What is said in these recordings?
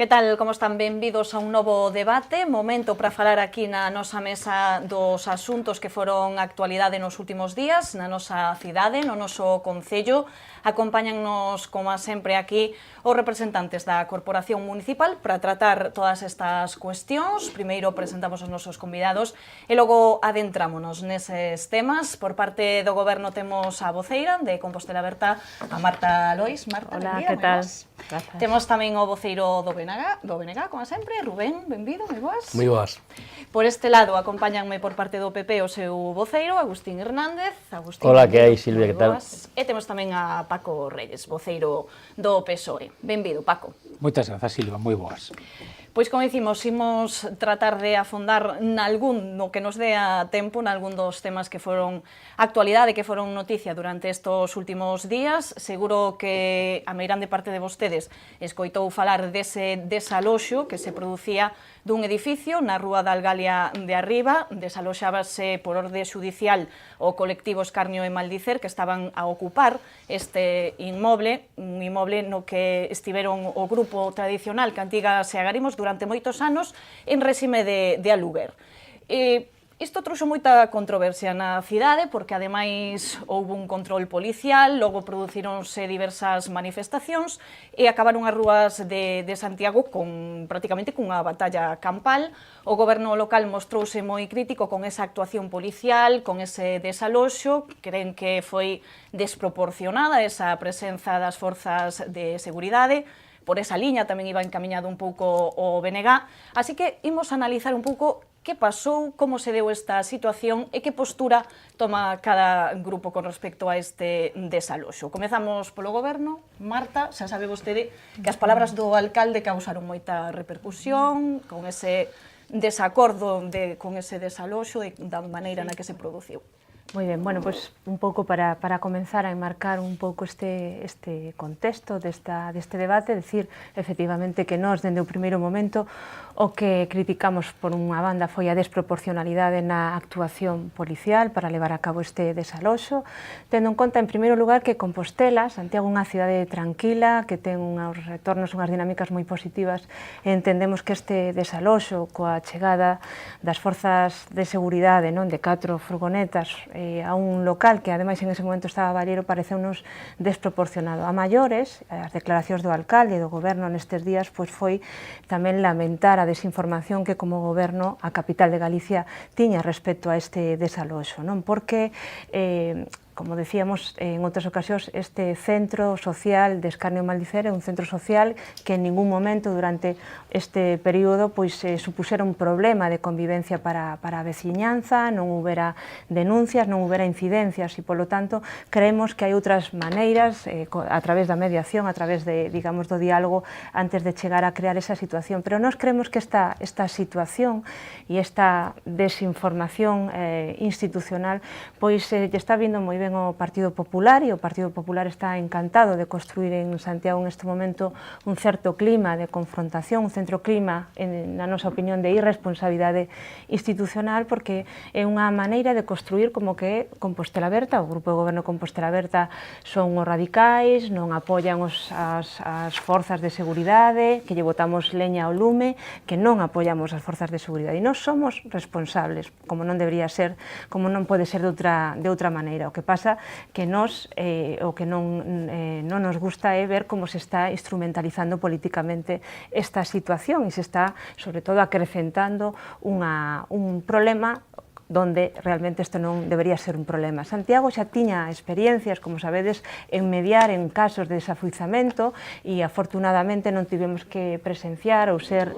Que tal, como están? Benvidos a un novo debate, momento para falar aquí na nosa mesa dos asuntos que foron actualidade nos últimos días, na nosa cidade, no noso concello. Acompáñannos, como sempre, aquí os representantes da Corporación Municipal para tratar todas estas cuestións. Primeiro presentamos os nosos convidados e logo adentrámonos neses temas. Por parte do Goberno temos a voceira de Compostela Aberta, a Marta Lois. Marta, hola, benvida, que tal? Gracias. Temos tamén o voceiro do BNG, como sempre, Rubén, benvido, moi boas. Moi boas. Por este lado, acompáñanme por parte do PP o seu voceiro, Agustín Hernández. Agustín, hola, que hai, Silvia, que tal? E temos tamén a Paco Reyes, voceiro do PSOE. Benvido, Paco. Moitas grazas, Silva, moi boas. Pois, como dicimos, imos tratar de afondar no que nos dea tempo, nalgún dos temas que foron actualidade, que foron noticia durante estos últimos días. Seguro que a meirande parte de vostedes escoitou falar dese desaloxo que se producía dun edificio na Rúa da Algalia de Arriba. Desaloxábase por orde xudicial o colectivo Escarnio e Maldicer, que estaban a ocupar este inmoble, un inmoble no que estiveron o grupo tradicional Cantigas e Agarimos durante moitos anos en réxime de aluguer. Isto trouxo moita controversia na cidade porque ademais houve un control policial, logo producíronse diversas manifestacións e acabaron as rúas de Santiago prácticamente cunha batalla campal. O goberno local mostrouse moi crítico con esa actuación policial, con ese desaloxo, creen que foi desproporcionada esa presenza das forzas de seguridade. Por esa liña tamén iba encamiñado un pouco o BNG, así que imos analizar un pouco que pasou, como se deu esta situación e que postura toma cada grupo con respecto a este desaloxo. Comezamos polo goberno. Marta, xa sabe vostede que as palabras do alcalde causaron moita repercusión con ese desacordo con ese desaloxo e da maneira na que se produciu. Moi ben, bueno, pues un pouco para comenzar a enmarcar un pouco este contexto deste debate, decir efectivamente que nós, dende o primeiro momento, o que criticamos por unha banda foi a desproporcionalidade na actuación policial para levar a cabo este desaloxo, tendo en conta, en primeiro lugar, que Compostela, Santiago, é unha cidade tranquila, que ten uns retornos, unhas dinámicas moi positivas, e entendemos que este desaloxo, coa chegada das forzas de seguridade, de 4 furgonetas, a un local que ademais en ese momento estaba baleiro, pareceunos desproporcionado. A maiores, as declaracións do alcalde e do goberno nestes días foi tamén lamentar a desinformación que como goberno a capital de Galicia tiña respecto a este desaloxo, porque como decíamos en outras ocasións, este centro social de Escarnio e Maldicer é un centro social que en ningún momento durante este período supuxera un problema de convivencia para a veciñanza, non houbera denuncias, non houbera incidencias e, polo tanto, creemos que hai outras maneiras a través da mediación, a través digamos, do diálogo antes de chegar a crear esa situación. Pero nós creemos que esta situación e esta desinformación institucional lle está vindo moi ben o Partido Popular, e o Partido Popular está encantado de construir en Santiago neste momento un certo clima de confrontación, un centro clima, na nosa opinión, de irresponsabilidade institucional, porque é unha maneira de construir como que Compostela Aberta, o Grupo de Goberno Compostela Aberta, son os radicais, non apoian as forzas de seguridade, que lle botamos leña ao lume, que non apoiamos as forzas de seguridade. E nós somos responsables, como non debería ser, como non pode ser de outra maneira. O que pasa que nós, o que non nos gusta é ver como se está instrumentalizando políticamente esta situación e se está, sobre todo, acrecentando un problema donde realmente isto non debería ser un problema. Santiago xa tiña experiencias, como sabedes, en mediar en casos de desafuizamento e, afortunadamente, non tivemos que presenciar ou ser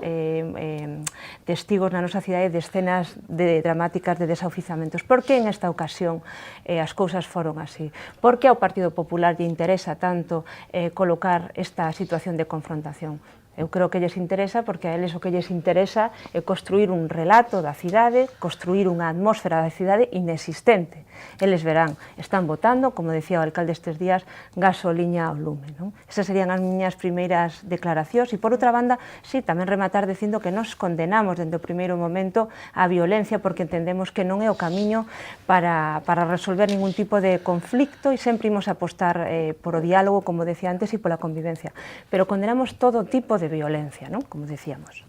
testigos na nosa cidade de escenas dramáticas de desafuizamentos. Por que en esta ocasión as cousas foron así? Por que ao Partido Popular lle interesa tanto colocar esta situación de confrontación? Eu creo que lles interesa porque a eles o que lles interesa é construir un relato da cidade, construir unha atmósfera da cidade inexistente. Eles verán, están votando, como decía o alcalde estes días, gasoliña ao lume. Esas serían as miñas primeiras declaracións. E, por outra banda, sí, tamén rematar dicindo que nos condenamos dende o primeiro momento a violencia porque entendemos que non é o camiño para resolver ningún tipo de conflicto e sempre imos apostar por o diálogo, como decía antes, e pola convivencia. Pero condenamos todo tipo de violencia, non? Como decíamos.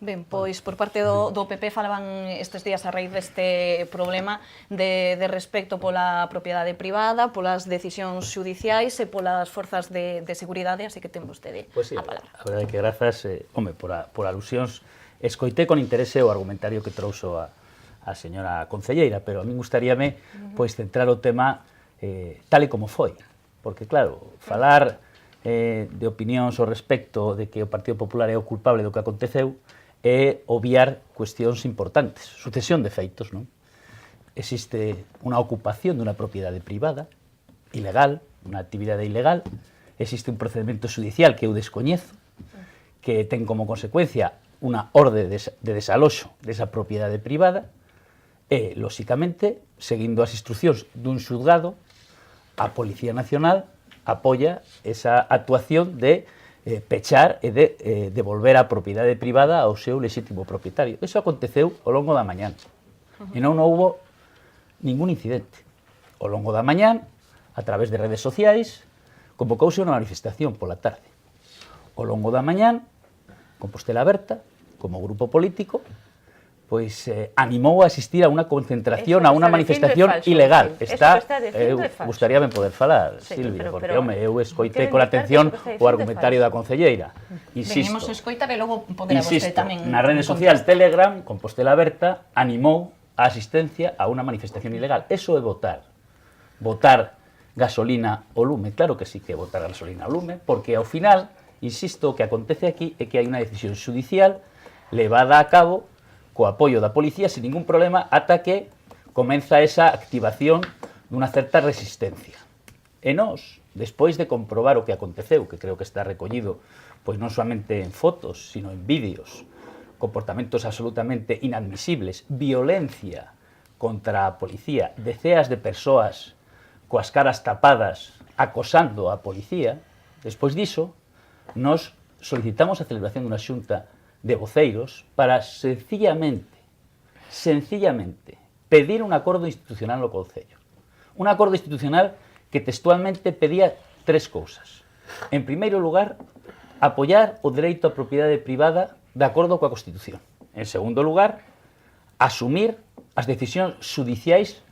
Ben, pois por parte do PP falaban estes días a raíz deste problema de respecto pola propiedade privada, polas decisións xudiciais e polas forzas de seguridade, así que ten vostede a palabra. A verdade é que grazas, por alusións, escoitei con interese o argumentario que trouxo a señora concelleira, pero a min gustaríame centrar o tema tal e como foi, porque claro, falar de opinións ao respecto de que o Partido Popular é o culpable do que aconteceu é obviar cuestións importantes, sucesión de feitos, non? Existe unha ocupación dunha propiedade privada, ilegal, unha actividade ilegal, existe un procedimento judicial que eu descoñezo, que ten como consecuencia unha orde de desaloxo desa propiedade privada e, lóxicamente, seguindo as instruccións dun xulgado, a Policía Nacional apoia esa actuación de pechar e de devolver a propiedade privada ao seu lexítimo propietario. Eso aconteceu ao longo da mañán e non houbo ningún incidente. Ao longo da mañán, a través de redes sociais, convocouse unha manifestación pola tarde. Ao longo da mañán, Compostela Aberta, como grupo político, pois animou a asistir a unha concentración, a unha manifestación ilegal. Gustaríame poder falar, Silvia, porque eu escoitei con atención o argumentario da concelleira. Insisto, venimos a escoitar e logo poderá vostede tamén... Na rede social Telegram, Compostela Aberta animou a asistencia a unha manifestación ilegal. Eso é votar. Votar gasolina ao lume. Claro que sí que é votar gasolina ao lume, porque ao final, insisto, o que acontece aquí é que hai unha decisión judicial levada a cabo co apoio da policía sin ningún problema ata que comeza esa activación dunha certa resistencia. E nós, despois de comprobar o que aconteceu, que creo que está recollido pois non somente en fotos, sino en vídeos, comportamentos absolutamente inadmisibles, violencia contra a policía, deceas de persoas coas caras tapadas acosando a policía, despois diso, nós solicitamos a celebración dunha xunta de voceiros para sencillamente pedir un acordo institucional no Concello. Un acordo institucional que textualmente pedía tres cousas. En primeiro lugar, apoiar o dereito á propiedade privada de acordo coa Constitución. En segundo lugar, asumir as decisións judiciais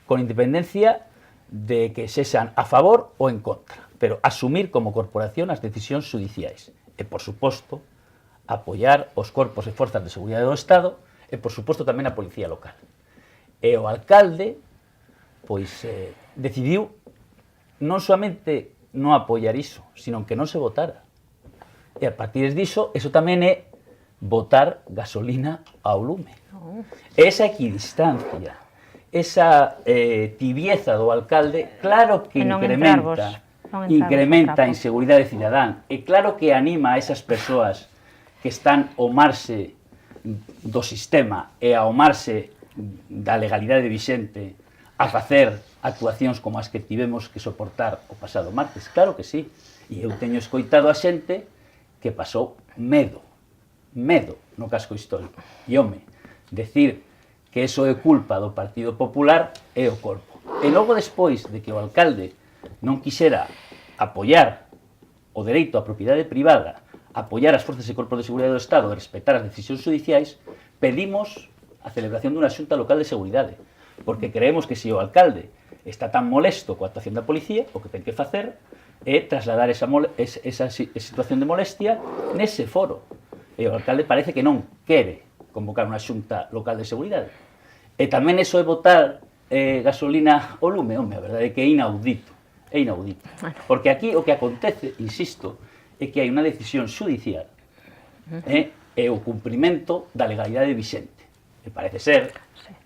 con independencia de que sexan a favor ou en contra, pero asumir como corporación as decisións judiciais. E, por suposto, apoiar os corpos e forzas de seguridade do Estado e, por suposto, tamén a policía local. E o alcalde, pois, decidiu non soamente non apoiar iso, sino que non se votara. E a partir diso, eso tamén é botar gasolina ao lume. Esa equidistancia, esa tibieza do alcalde, claro que incrementa a inseguridade cidadán, e claro que anima a esas persoas que están ao marxe do sistema e ao marxe da legalidade vixente a facer actuacións como as que tivemos que soportar o pasado martes. Claro que sí. E eu teño escoitado a xente que pasou medo no casco histórico. E, home, decir que eso é culpa do Partido Popular é o corpo. E logo despois de que o alcalde non quixera apoiar o dereito á propiedade privada, apoiar as forzas e corpos de seguridade do Estado e respetar as decisións judiciais, pedimos a celebración dunha xunta local de seguridade, porque creemos que se o alcalde está tan molesto coa actuación da policía, o que ten que facer é trasladar esa situación de molestia nese foro. E o alcalde parece que non quere convocar unha xunta local de seguridade. E tamén eso é botar gasolina ao lume, home, a verdade é que é inaudito. É inaudito. Porque aquí o que acontece, insisto, é que hai unha decisión judicial e o cumprimento da legalidade vixente. E parece ser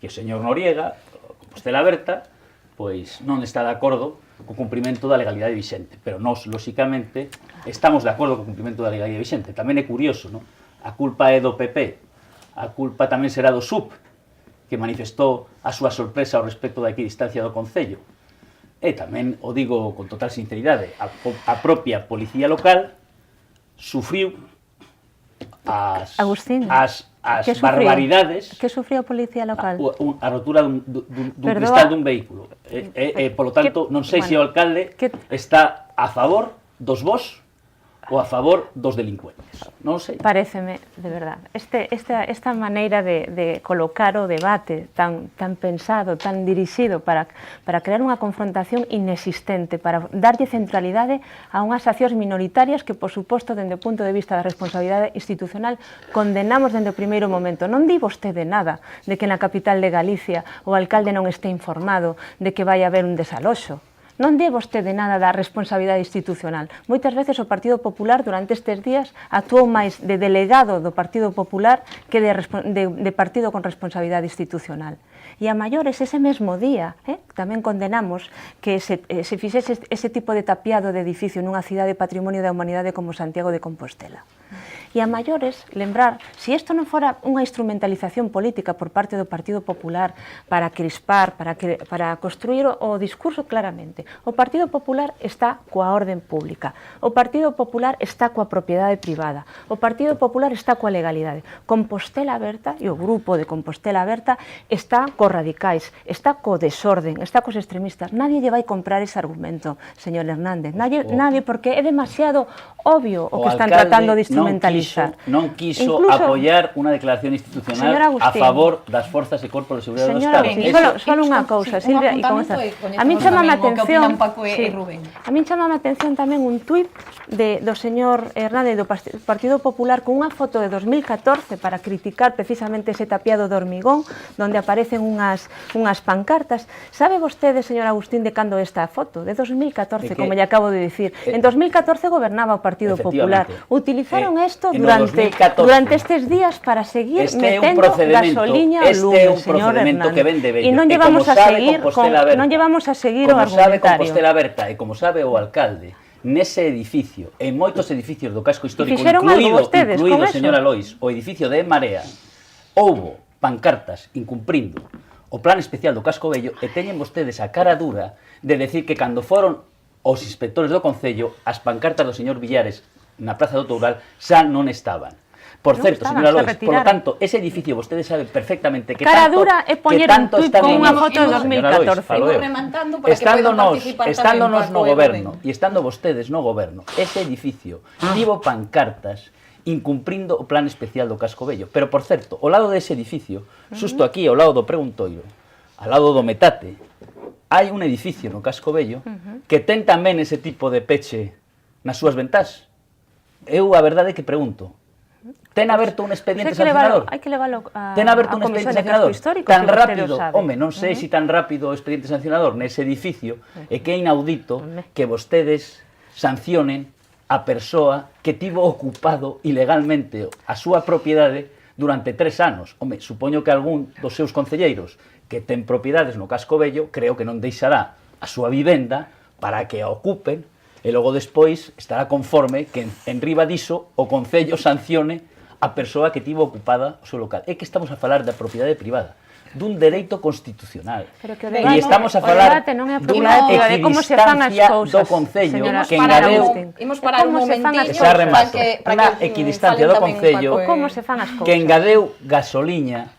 que o señor Noriega, Compostela Aberta, pois non está de acordo co cumprimento da legalidade vixente. Pero nós, lóxicamente, estamos de acordo co cumprimento da legalidade vixente. Tamén é curioso, non? A culpa é do PP, a culpa tamén será do SUP, que manifestou a súa sorpresa ao respecto da equidistancia do Concello. E tamén, o digo con total sinceridade, a propia policía local sufriu as barbaridades. Que sufriu a policía local? A rotura dun cristal dun vehículo. Polo tanto, non sei se o alcalde está a favor dos vos ou a favor dos delincuentes? Non sei. Paréceme, de verdad, esta maneira de colocar o debate tan pensado, tan dirixido para crear unha confrontación inexistente, para darlle centralidade a unhas accións minoritarias que, por suposto, dende o punto de vista da responsabilidade institucional, condenamos dende o primeiro momento. Non di vostede nada de que na capital de Galicia o alcalde non este informado de que vai haber un desaloxo. Non di vostede nada da responsabilidade institucional. Moitas veces o Partido Popular durante estes días actuou máis de delegado do Partido Popular que de partido con responsabilidade institucional. E a maiores, ese mesmo día, tamén condenamos que se fixese ese tipo de tapiado de edificio nunha cidade patrimonio da humanidade como Santiago de Compostela. E a maiores, lembrar, se isto non fora unha instrumentalización política por parte do Partido Popular para crispar, para construir o discurso claramente, o Partido Popular está coa orden pública, o Partido Popular está coa propiedade privada, o Partido Popular está coa legalidade. Compostela Aberta e o grupo de Compostela Aberta está cos radicais, está co desorden, está cos extremistas. Nadie lle vai comprar ese argumento, señor Hernández, nadie, porque é demasiado obvio o que están tratando de instrumentalizar. Non quiso apoiar unha declaración institucional a favor das forzas e corpos de seguridade do Estado. Solo unha cousa, Silvia, e con esta. A min chamame a atención tamén un tuit do señor Hernández do Partido Popular con unha foto de 2014 para criticar precisamente ese tapiado de hormigón donde aparecen unhas pancartas. Sabe vostede, señor Agustín, de cando esta foto? De 2014, como lle acabo de dicir. En 2014 gobernaba o Partido Popular. Utilizaron isto durante estes días para seguir metendo gasoliña ao lume, señor Hernández. E non llevamos a seguir o argumentario. Como sabe Compostela Aberta e como sabe o alcalde, nese edificio, en moitos edificios do casco histórico, incluído, señora Lois, o edificio de Marea, houbo pancartas incumprindo o plan especial do casco vello e teñen vostedes a cara dura de decir que cando foron os inspectores do Concello, as pancartas do señor Villares na Praza do Toural xa non estaban. Por certo, señora Lois, por lo tanto, ese edificio vostede sabe perfectamente que cara dura é poñer un tuit con unha foto de 2014. Estando nos no goberno e estando vostedes no goberno, ese edificio tivo pancartas incumprindo o plan especial do casco vello. Pero, por certo, ao lado dese edificio, xusto aquí, ao lado do preguntoiro, ao lado do metate, hai un edificio no casco vello que ten tamén ese tipo de peche nas súas ventás. Eu a verdade que pregunto, ten aberto un expediente sancionador? Hai que leválo a Comisión de Casco Histórico, tan rápido, non sei se tan rápido o expediente sancionador nese edificio, e que é inaudito que vostedes sancionen a persoa que tivo ocupado ilegalmente a súa propiedade durante 3 anos. Home, supoño que algún dos seus concelleiros que ten propiedades no casco vello, creo que non deixará a súa vivenda para que a ocupen, e logo despois estará conforme que en riba diso o Concello sancione a persoa que tivo ocupada o seu local. É que estamos a falar da propiedade privada, dun dereito constitucional. E estamos a falar dunha equidistancia do Concello que engadeu equidistancia do Concello que engadeu gasoliña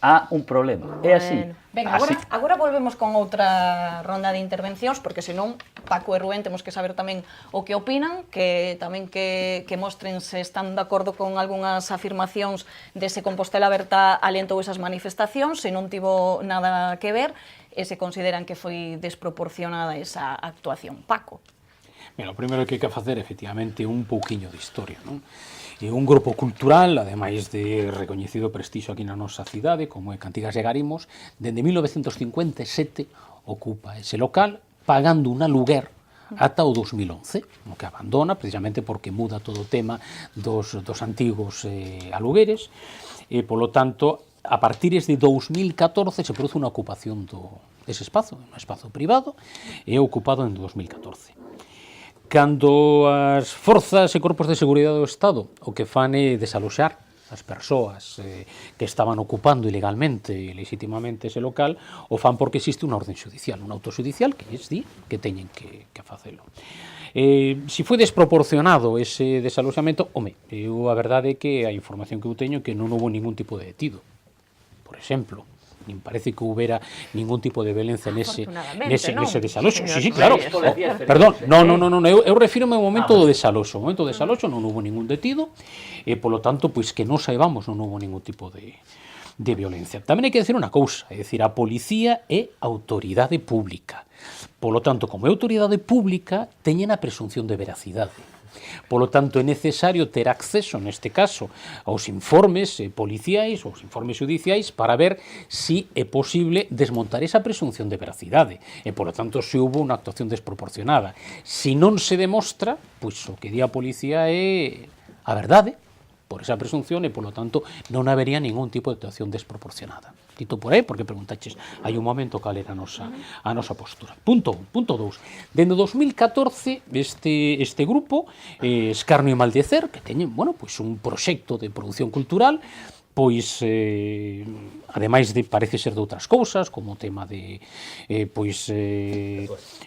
a un problema. É así. Ben, agora volvemos con outra ronda de intervencións, porque senón Paco e Rubén temos que saber tamén o que opinan, que tamén que mostren se están de acordo con algunhas afirmacións dese Compostela Aberta alientou esas manifestacións, se non tivo nada que ver, e se consideran que foi desproporcionada esa actuación. Paco. Mira, o primeiro que hai que facer, efectivamente, un pouquiño de historia, non? E un grupo cultural, ademais de recoñecido prestixio aquí na nosa cidade, como é Cantigas e Garimos, dende 1957 ocupa ese local, pagando un aluguer ata o 2011, no que abandona, precisamente porque muda todo o tema dos antigos alugueres, e, polo tanto, a partir de 2014 se produce unha ocupación dese espazo, un espazo privado, e é ocupado en 2014. Cando as forzas e corpos de seguridade do Estado o que fan é desaloxar as persoas que estaban ocupando ilegalmente e legitimamente ese local, o fan porque existe unha orden xudicial, un auto xudicial que lles di que teñen que facelo. Si foi desproporcionado ese desaloxamento, a verdade é que a información que eu teño é que non houve ningún tipo de detido. Por exemplo, nin parece que houbera ningún tipo de violencia nese desaloxo. Señor, Sí, claro. Perdón, eu refírome ao momento do desaloxo. O momento do desaloxo non houve ningún detido, e polo tanto, pois que non saibamos non houve ningún tipo de violencia. Tamén hai que decir unha cousa, é dicir, a policía é autoridade pública. Polo tanto, como é autoridade pública, teñen a presunción de veracidade. Polo tanto, é necesario ter acceso, neste caso, aos informes policiais, aos informes judiciais, para ver si é posible desmontar esa presunción de veracidade. E, polo tanto, se houve unha actuación desproporcionada. Si non se demostra, pois o que di a policía é a verdade, por esa presunción, e, polo tanto, non habería ningún tipo de actuación desproporcionada. Dito por aí, porque preguntaches hai un momento cal era a nosa postura. Punto 1. Punto 2. Dende 2014, este grupo, Escarnio e Maldecer, que teñen, bueno, pois un proxecto de produción cultural, pois, ademais de, parece ser de outras cousas, como o tema de,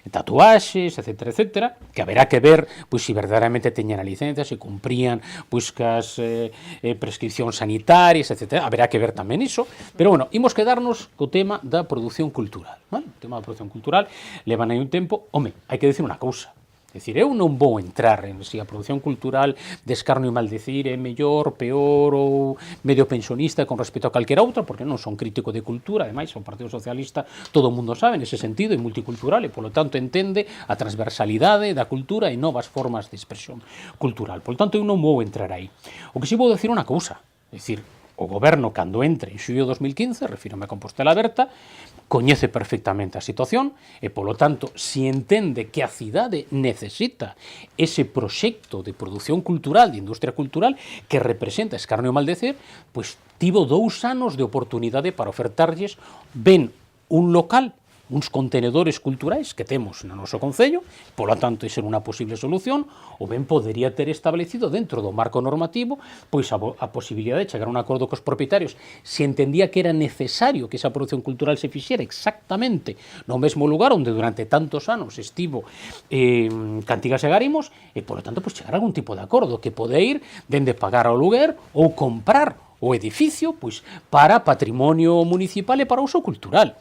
tatuaxes, etcétera, que haberá que ver, pois, se verdadeiramente teñen a licencia, se cumprían, pois, cas prescripcións sanitarias, etcétera, haberá que ver tamén iso, pero, bueno, imos quedarnos co tema da produción cultural, vale? O tema da produción cultural levan aí un tempo, home, hai que decir unha cousa, é dicir, eu non vou entrar en se a produción cultural de Escarnio e Maldecir é mellor, peor ou medio pensionista con respecto a calquera outra, porque non son crítico de cultura, ademais, o Partido Socialista todo o mundo sabe nese sentido, é multicultural e, polo tanto, entende a transversalidade da cultura e novas formas de expresión cultural. Por tanto, eu non vou entrar aí. O que si vou decir unha cousa, é dicir, o goberno, cando entre en xullo de 2015, refírome a Compostela Aberta, coñece perfectamente a situación e, polo tanto, se entende que a cidade necesita ese proxecto de produción cultural, de industria cultural, que representa Escarnio e Maldecer, pois tivo 2 anos de oportunidade para ofertarlles ben un local, uns contenedores culturais que temos no noso concello, polo tanto, esa é unha posible solución, ou ben podería ter establecido dentro do marco normativo pois a posibilidade de chegar a un acordo cos propietarios se entendía que era necesario que esa produción cultural se fixera exactamente no mesmo lugar onde durante tantos anos estivo Cantigas e Garimos, e, polo tanto, pois chegar a algún tipo de acordo que pode ir dende pagar ao lugar ou comprar o edificio pois para patrimonio municipal e para uso cultural.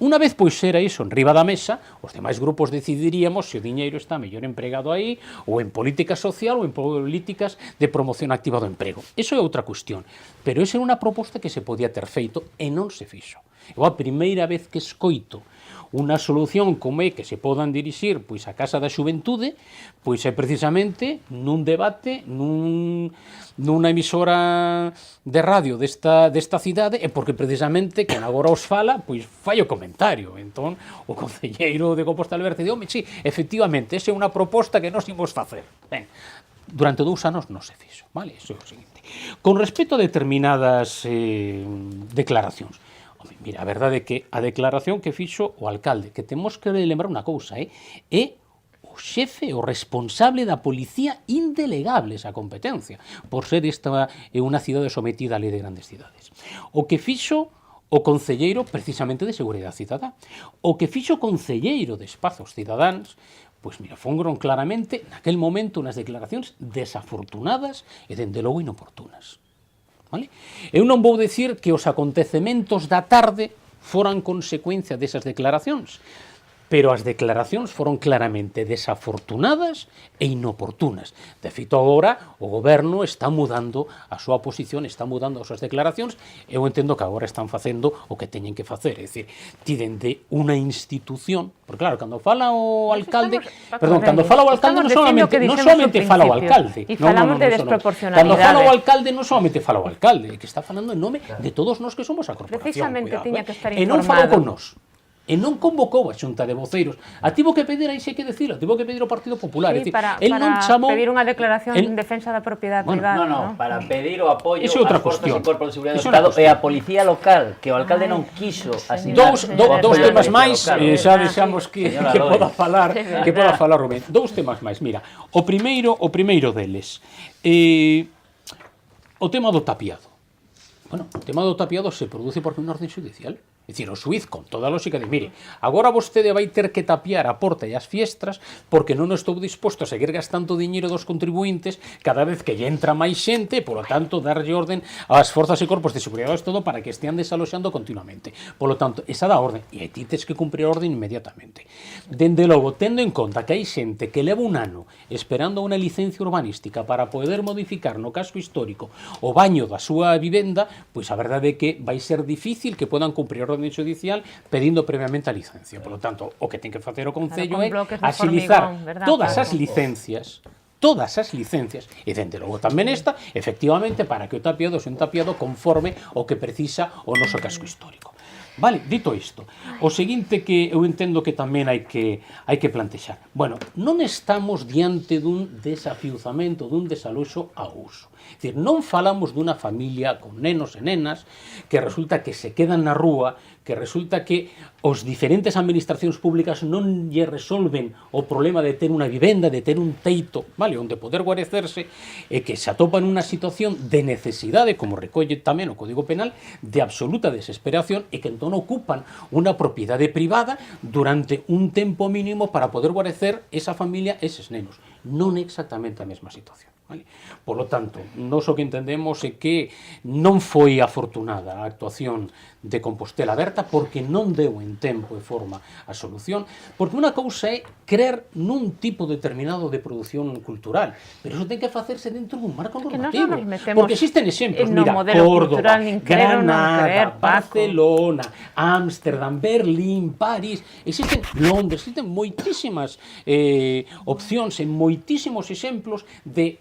Unha vez pois era iso en riba da mesa, os demais grupos decidiríamos se o diñeiro está mellor empregado aí ou en política social ou en políticas de promoción activa do emprego. Iso é outra cuestión, pero esa era unha proposta que se podía ter feito e non se fixo. Eu a primeira vez que escoito unha solución como é que se podan dirixir pois a Casa da Xuventude, pois é precisamente nun debate, nunha emisora de radio desta cidade, e porque precisamente quen agora os fala, pois fai o comentario. Entón, o concelleiro de Compostela Aberta di, home, sí, efectivamente, esa é unha proposta que nós imos facer. Ben, durante 2 anos non se fixo, vale? Iso é o seguinte. Con respecto a determinadas declaracións, mira, a verdade é que a declaración que fixo o alcalde, que temos que lembrar unha cousa, é o xefe, o responsable da policía indelegable esa competencia, por ser esta unha cidade sometida á lei de grandes cidades. O que fixo o concelleiro precisamente de Seguridade Cidadá, o que fixo o concelleiro de Espazos Cidadáns, pois mira, foron claramente, naquel momento, unhas declaracións desafortunadas e, dende logo, inoportunas. Vale? Eu non vou dicir que os acontecementos da tarde foran consecuencia desas declaracións, pero as declaracións foron claramente desafortunadas e inoportunas. De feito, agora o goberno está mudando a súa posición, está mudando as súas declaracións, e eu entendo que agora están facendo o que teñen que facer, é dicir, tiden de unha institución, porque claro, cando fala o alcalde, non solamente fala o alcalde, e falamos de desproporcionalidade. Cando fala o alcalde non solamente fala o alcalde, é que está falando en nome de todos nós que somos a corporación. Precisamente tiña que estar informado. E non falou con nós. E non convocou a xunta de voceiros. A tivo que pedir, aí xe que decirlo, tivo que pedir o Partido Popular. Sí, para pedir unha declaración en defensa da propiedade privada. No, para pedir o apoio ás forzas e corpos de seguridade do Estado e a policía local, que o alcalde non quiso asignar. Dous temas máis, xa deixamos que poda falar Rubén. Dous temas máis, mira. O primeiro deles, o tema do tapiado. Bueno, o tema do tapiado se produce por unha orden judicial. É dicir, o xuiz, con toda a lógica, de, mire, agora vostede vai ter que tapiar a porta e as fiestras porque non estou disposto a seguir gastando diñeiro dos contribuintes cada vez que lle entra máis xente, polo tanto, darlle orden ás forzas e corpos de seguridade todo para que estean desaloxando continuamente. Polo tanto, esa da orden, e ti tes que cumprir a orden inmediatamente. Dende logo, tendo en conta que hai xente que leva un ano esperando unha licencia urbanística para poder modificar no casco histórico o baño da súa vivenda, pois a verdade é que vai ser difícil que podan cumprir a orden judicial pedindo previamente a licencia. Por lo tanto, o que ten que facer o Concello é agilizar todas as licencias, e dende logo tamén esta, efectivamente, para que o tapiado sea un tapiado conforme o que precisa o noso casco histórico. Vale, dito isto, o seguinte que eu entendo que tamén hai que plantexar. Bueno, non estamos diante dun desafiuzamento, dun desaloxo ao uso. É dicir, non falamos dunha familia con nenos e nenas que resulta que se quedan na rúa, que resulta que os diferentes administracións públicas non lle resolven o problema de ter unha vivenda, de ter un teito, vale, onde poder guarecerse, e que se atopan nunha situación de necesidade, como recolle tamén o Código Penal, de absoluta desesperación, e que entón ocupan unha propiedade privada durante un tempo mínimo para poder guarecer esa familia, eses nenos. Non é exactamente a mesma situación. Vale? Por lo tanto, nós o que entendemos é que non foi afortunada a actuación de Compostela Aberta porque non deu en tempo e forma a solución, porque unha cousa é creer nun tipo determinado de produción cultural, pero iso ten que facerse dentro dun marco normativo, porque existen exemplos, mira, Córdoba, Granada, Barcelona, Ámsterdam, Berlín, París, existen Londres, existen moitísimas opcións e moitísimos exemplos de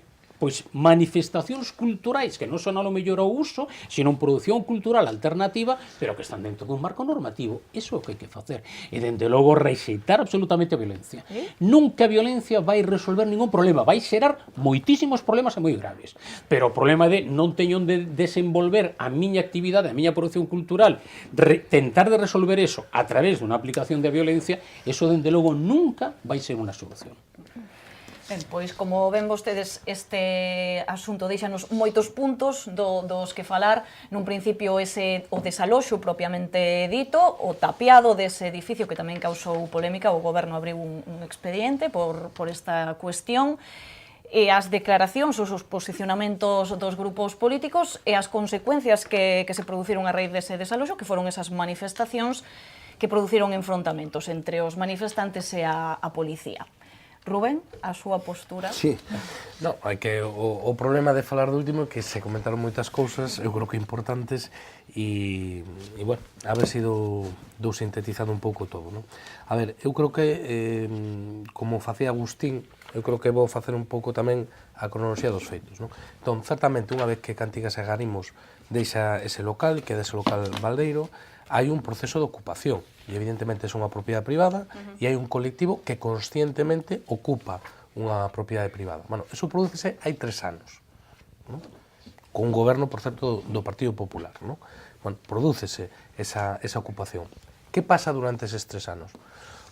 manifestacións culturais que non son a lo mellor ao uso, sino en produción cultural alternativa, pero que están dentro dun marco normativo. Iso é o que hai que facer. E, dende logo, rexeitar absolutamente a violencia. Nunca a violencia vai resolver ningún problema, vai xerar moitísimos problemas e moi graves. Pero o problema de non teño onde desenvolver a miña actividade, a miña produción cultural, tentar de resolver eso a través dunha aplicación de violencia, eso, dende logo, nunca vai ser unha solución. Ben, pois, como ven vostedes, este asunto deixanos moitos puntos dos que falar. Nun principio, o desaloxo propiamente dito, o tapiado dese edificio que tamén causou polémica, o goberno abriu un expediente por esta cuestión, e as declaracións, os posicionamentos dos grupos políticos e as consecuencias que se produciron a raíz dese desaloxo, que foron esas manifestacións que produciron enfrontamentos entre os manifestantes e a policía. Rubén, a súa postura? Sí, no, hai que o problema de falar do último é que se comentaron moitas cousas, eu creo que importantes, e bueno, a ver se dou sintetizando un pouco todo, non? A ver, eu creo que, como facía Agustín, eu creo que vou facer un pouco tamén a cronoloxía dos feitos, non? Entón, certamente, unha vez que Cantigas e Garimos deixa ese local, queda ese local baldeiro, hai un proceso de ocupación, e evidentemente é unha propiedade privada, e hai un colectivo que conscientemente ocupa unha propiedade privada. Bueno, eso prodúcese hai 3 anos, non? Con un goberno, por certo, do Partido Popular, non? Bueno, prodúcese esa ocupación. Que pasa durante eses 3 anos?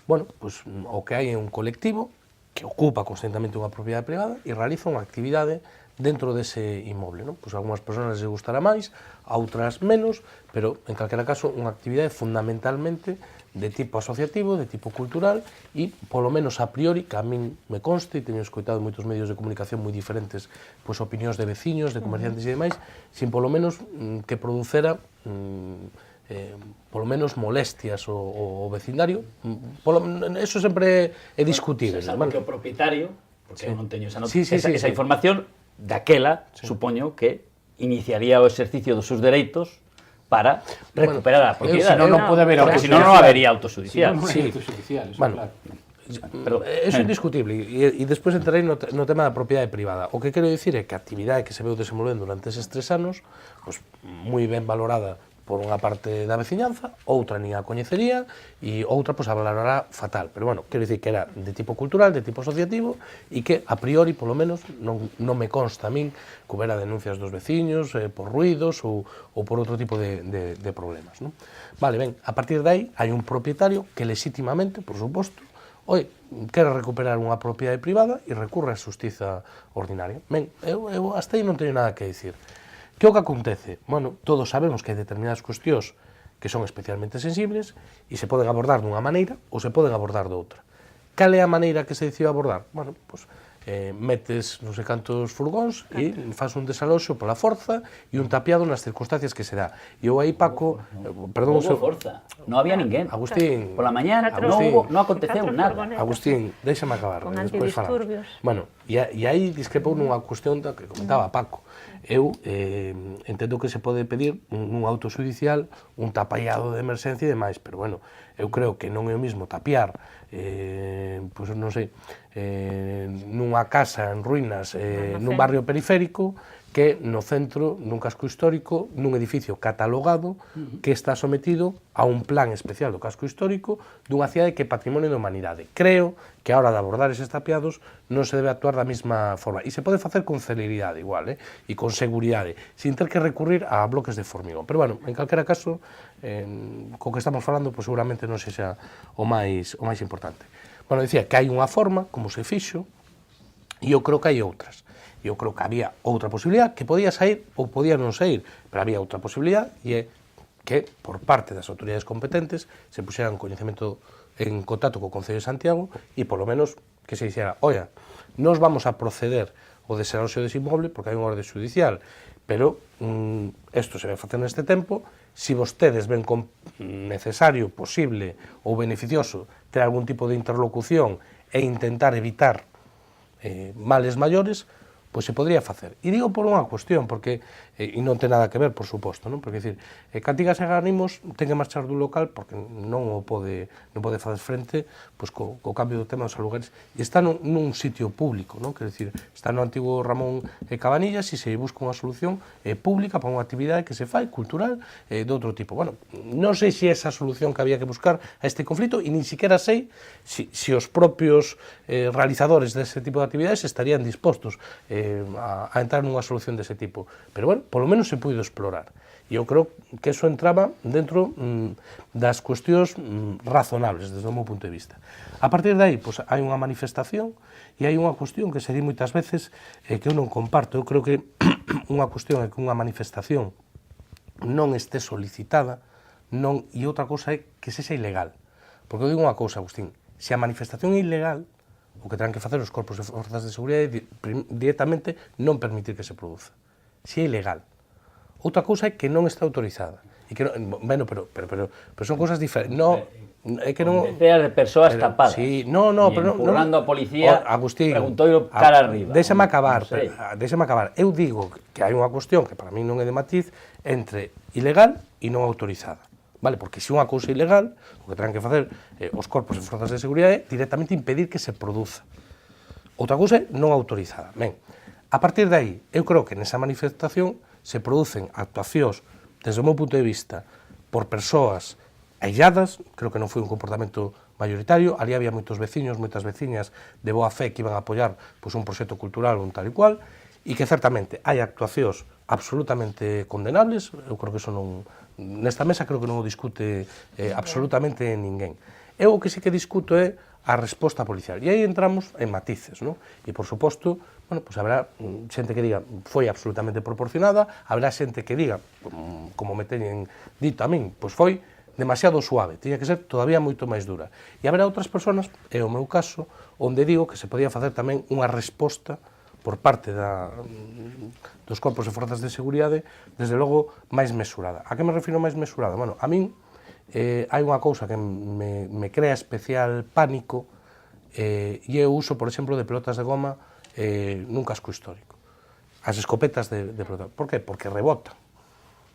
Bueno, pues, o que hai é un colectivo que ocupa conscientemente unha propiedade privada e realiza unha actividade dentro dese inmoble, non? Pois a algunhas persoas les gustará máis, a outras menos, pero, en calquera caso, unha actividade fundamentalmente de tipo asociativo, de tipo cultural, e, polo menos a priori, que a min me conste, e teño escoitado moitos medios de comunicación moi diferentes, pois opinións de veciños, de comerciantes e demais, sin polo menos que producera polo menos molestias o vecindario, eso sempre é discutible. Salvo que o propietario, porque eu non teño esa información, daquela, supoño que iniciaría o exercicio dos seus dereitos para recuperar a propiedade. Porque se non habería autoxudicial. Bueno, eso é indiscutible, e despois entrarei no tema da propiedade privada. O que quero dicir é que a actividade que se veu desenvolvendo durante eses 3 anos, pois, moi ben valorada por unha parte da veciñanza, outra nin a coñecería, e outra, pois, a valorará fatal. Pero, bueno, quero dicir que era de tipo cultural, de tipo asociativo, e que, a priori, polo menos, non me consta a min que houbera denuncias dos veciños por ruidos ou por outro tipo de problemas, non? Vale, ben, a partir de aí, hai un propietario que, legítimamente, por suposto, quere recuperar unha propiedade privada e recurre á xustiza ordinaria. Ben, eu hasta aí non teño nada que dicir. Que o que acontece? Bueno, todos sabemos que hai determinadas cuestións que son especialmente sensibles e se poden abordar dunha maneira ou se poden abordar doutra. Cal é a maneira que se decidiu abordar? Bueno, pois, metes non sei cantos furgóns e faz un desaloxo pola forza e un tapiado nas circunstancias que se dá. E eu aí, Paco, perdón, Hubo forza. No había ninguén. Agustín, Por la mañana Agustín, no aconteceu nada. Agustín, déxame acabar, Con despois falamos. antidisturbios. Bueno, e aí discrepou nunha cuestión da que comentaba Paco. Eu entendo que se pode pedir un auto judicial, un tapallado de emerxencia e demais, pero bueno, eu creo que non é o mismo tapiar pois non sei, nunha casa en ruínas nun barrio periférico que no centro dun casco histórico, nun edificio catalogado que está sometido a un plan especial do casco histórico dunha cidade que é patrimonio da humanidade. Creo que a hora de abordar eses tapiados non se debe actuar da mesma forma. E se pode facer con celeridade igual, e con seguridade, sin ter que recurrir a bloques de formigón. Pero bueno, en calquera caso, co que estamos falando, pues, seguramente non sexa o máis importante. Bueno, dicía que hai unha forma, como se fixo, e eu creo que hai outras. Eu creo que había outra posibilidad que podía sair ou podía non sair, pero había outra posibilidad e é que por parte das autoridades competentes se puxeran coñecemento en contacto co Concello de Santiago e polo menos que se dixera, oia, nos vamos a proceder ao desaloxo dese inmoble porque hai unha orde judicial, pero isto se vai facer neste tempo, se vostedes ven con necesario, posible ou beneficioso ter algún tipo de interlocución e intentar evitar males maiores, pois se podría facer. E digo por unha cuestión, porque, e non ten nada que ver, por suposto, non? Porque, dicir, Cantigas e Ganimos ten que marchar do local porque non pode facer frente pois, co cambio do tema dos alugueres e está nun sitio público, non? Quer dicir, está no antigo Ramón Cabanillas e se busca unha solución pública para unha actividade que se fai, cultural, de outro tipo. Bueno, non sei se esa solución que había que buscar a este conflito e nin siquiera sei se os propios realizadores dese tipo de actividades estarían dispostos a entrar nunha solución dese tipo. Pero, bueno, polo menos se puido explorar. E eu creo que eso entraba dentro das cuestións razonables, desde o meu punto de vista. A partir de aí, pois, hai unha manifestación e hai unha cuestión que se di moitas veces que eu non comparto. Eu creo que unha cuestión é que unha manifestación non este solicitada e outra cousa é que sexa ilegal. Porque eu digo unha cousa, Agustín, se a manifestación é ilegal, o que terán que facer os corpos de forzas de seguridade directamente non permitir que se produza. Se é ilegal. Outra cousa é que non está autorizada. E que bueno, pero son cousas diferentes. No, é que non Deceas de persoas tapadas. Sí, pero empurrando a policía, Agustín, preguntou cara arriba. Déxame acabar. Eu digo que hai unha cuestión que para mí non é de matiz entre ilegal e non autorizada. Vale, porque se unha cousa ilegal, o que terán que facer os corpos e forzas de seguridade é directamente impedir que se produza. Outra cousa é non autorizada. Ben, a partir de aí, eu creo que nesa manifestación se producen actuacións, desde o meu punto de vista, por persoas ailladas, creo que non foi un comportamento mayoritario, ali había moitos veciños, moitas veciñas de boa fe que iban a apoiar pois, un proxecto cultural ou un tal e cual, e que certamente hai actuacións absolutamente condenables, eu creo que eso non... Nesta mesa creo que non o discute absolutamente ninguén. Eu o que sí que discuto é a resposta policial. E aí entramos en matices, non? E, por suposto, bueno, pues habrá xente que diga foi absolutamente proporcionada, habrá xente que diga, como me teñen dito a min, pois foi demasiado suave, tiña que ser todavía moito máis dura. E habrá outras persoas, é o meu caso, onde digo que se podía facer tamén unha resposta por parte dos corpos e forzas de seguridade, desde logo, máis mesurada. A que me refiro máis mesurada? Bueno, a min hai unha cousa que me crea especial pánico e é o uso, por exemplo, de pelotas de goma nun casco histórico. As escopetas de pelota. Por que? Porque rebotan.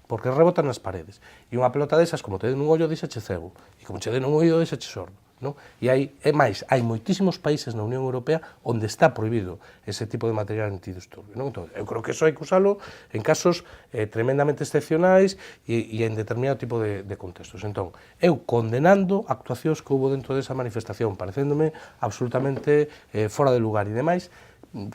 Porque rebotan nas paredes. E unha pelota desas, como te den un ollo, deixache cego. E como te den un ollo, deixache sordo. Non? E é máis, hai moitísimos países na Unión Europea onde está prohibido ese tipo de material antidisturbio. Non? Entón, eu creo que eso hai que usalo en casos tremendamente excepcionais e en determinado tipo de contextos. Entón, eu condenando actuacións que houve dentro desa manifestación, parecéndome absolutamente fora de lugar e demais,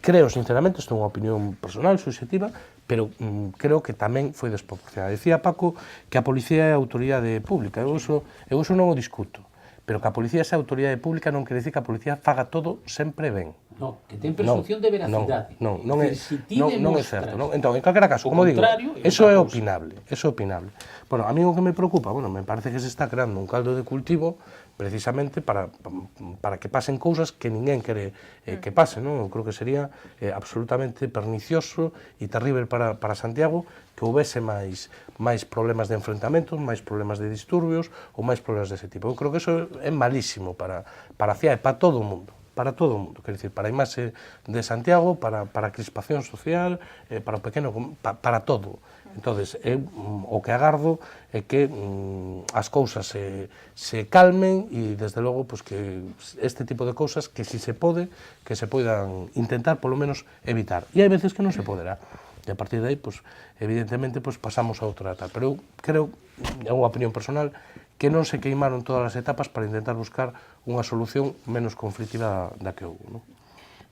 creo, sinceramente, isto é unha opinión personal, subjetiva, pero creo que tamén foi desproporcionada. Decía Paco que a policía é a autoridade pública, eu iso non o discuto. Pero que a policía sea autoridade pública non quere dicir que a policía faga todo sempre ben. No, que ten presunción de veracidade. Non É é, dicir, se ti non é demostras certo. Non? Entón, en calquera caso, o como digo, contrario, é eso outra é cousa. opinable, eso é opinable. Bueno, a mí o que me preocupa, bueno, me parece que se está creando un caldo de cultivo precisamente para que pasen cousas que ninguén quere que pasen, non? Eu creo que sería absolutamente pernicioso e terrible para Santiago que houvese máis problemas de enfrentamentos, máis problemas de disturbios ou máis problemas dese tipo. Eu creo que eso é malísimo para a cidade, para todo o mundo. Para todo o mundo, quer dizer, para a imaxe de Santiago, para a crispación social, para o pequeno, para todo. Entonces, eu o que agardo é que as cousas se calmen e, desde logo, pues, que este tipo de cousas, que si se pode, que se poidan intentar, polo menos, evitar. E hai veces que non se poderá. E a partir de aí, pues, evidentemente, pues, pasamos a outra etapa. Pero eu creo, é unha opinión personal, que non se queimaron todas as etapas para intentar buscar unha solución menos conflictiva da que houve, non?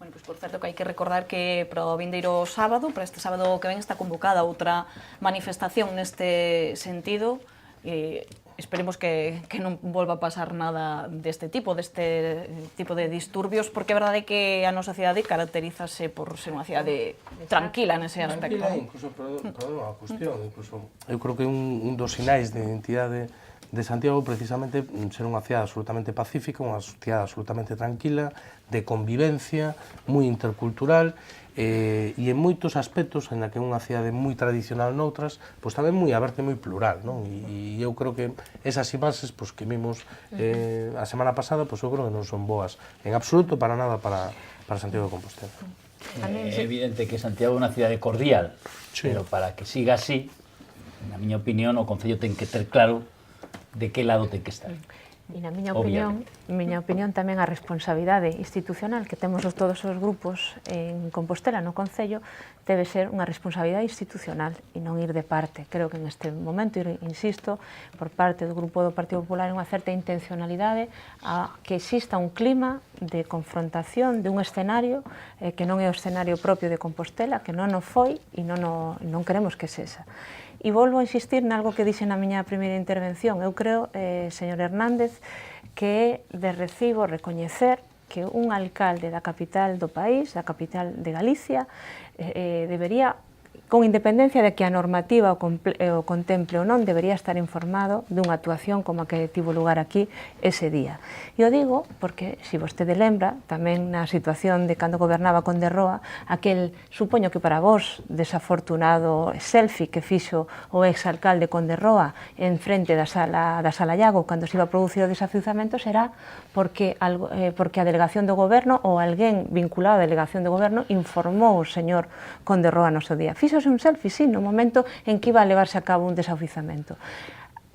Bueno, pois por certo que hai que recordar que para o vindeiro sábado, para este sábado que ven, está convocada outra manifestación neste sentido. Esperemos que non volva a pasar nada deste tipo de disturbios, porque é verdade que a nosa cidade caracterízase por ser unha cidade tranquila nese aspecto. Incluso, perdón, a cuestión, incluso, eu creo que un dos sinais de identidade de Santiago precisamente ser unha cidade absolutamente pacífica, unha cidade absolutamente tranquila, de convivencia, moi intercultural, e en moitos aspectos, en la que é unha cidade moi tradicional noutras, pois tamén moi aberta e moi plural, non? E eu creo que esas imaxes pois, que vimos a semana pasada, pois eu creo que non son boas en absoluto para nada para Santiago de Compostela. É evidente que Santiago é unha cidade cordial, pero para que siga así, na miña opinión, o Concello ten que ter claro de que lado ten que estar. E na miña opinión tamén a responsabilidade institucional que temos todos os grupos en Compostela no Concello debe ser unha responsabilidade institucional e non ir de parte. Creo que neste momento, insisto, por parte do Grupo do Partido Popular unha certa intencionalidade a que exista un clima de confrontación de un escenario que non é o escenario propio de Compostela, que non o foi e non queremos que sexa. E volvo a insistir nalgo que dixe na miña primeira intervención. Eu creo, señor Hernández, que é de recibo recoñecer que un alcalde da capital do país, da capital de Galicia, debería, con independencia de que a normativa o contemple ou non, debería estar informado dunha actuación como a que tivo lugar aquí ese día. E o digo porque, se vostede lembra, tamén na situación de cando gobernaba Conde-Roa, aquel, supoño que para vos, desafortunado selfie que fixo o exalcalde Conde-Roa en frente da sala Iago cando se iba a producir o desafiuzamento será porque a delegación do goberno ou alguén vinculado á delegación do goberno informou o señor Conde-Roa no seu día. Fixose un selfie, sí, no momento en que iba a levarse a cabo un desafiuzamento.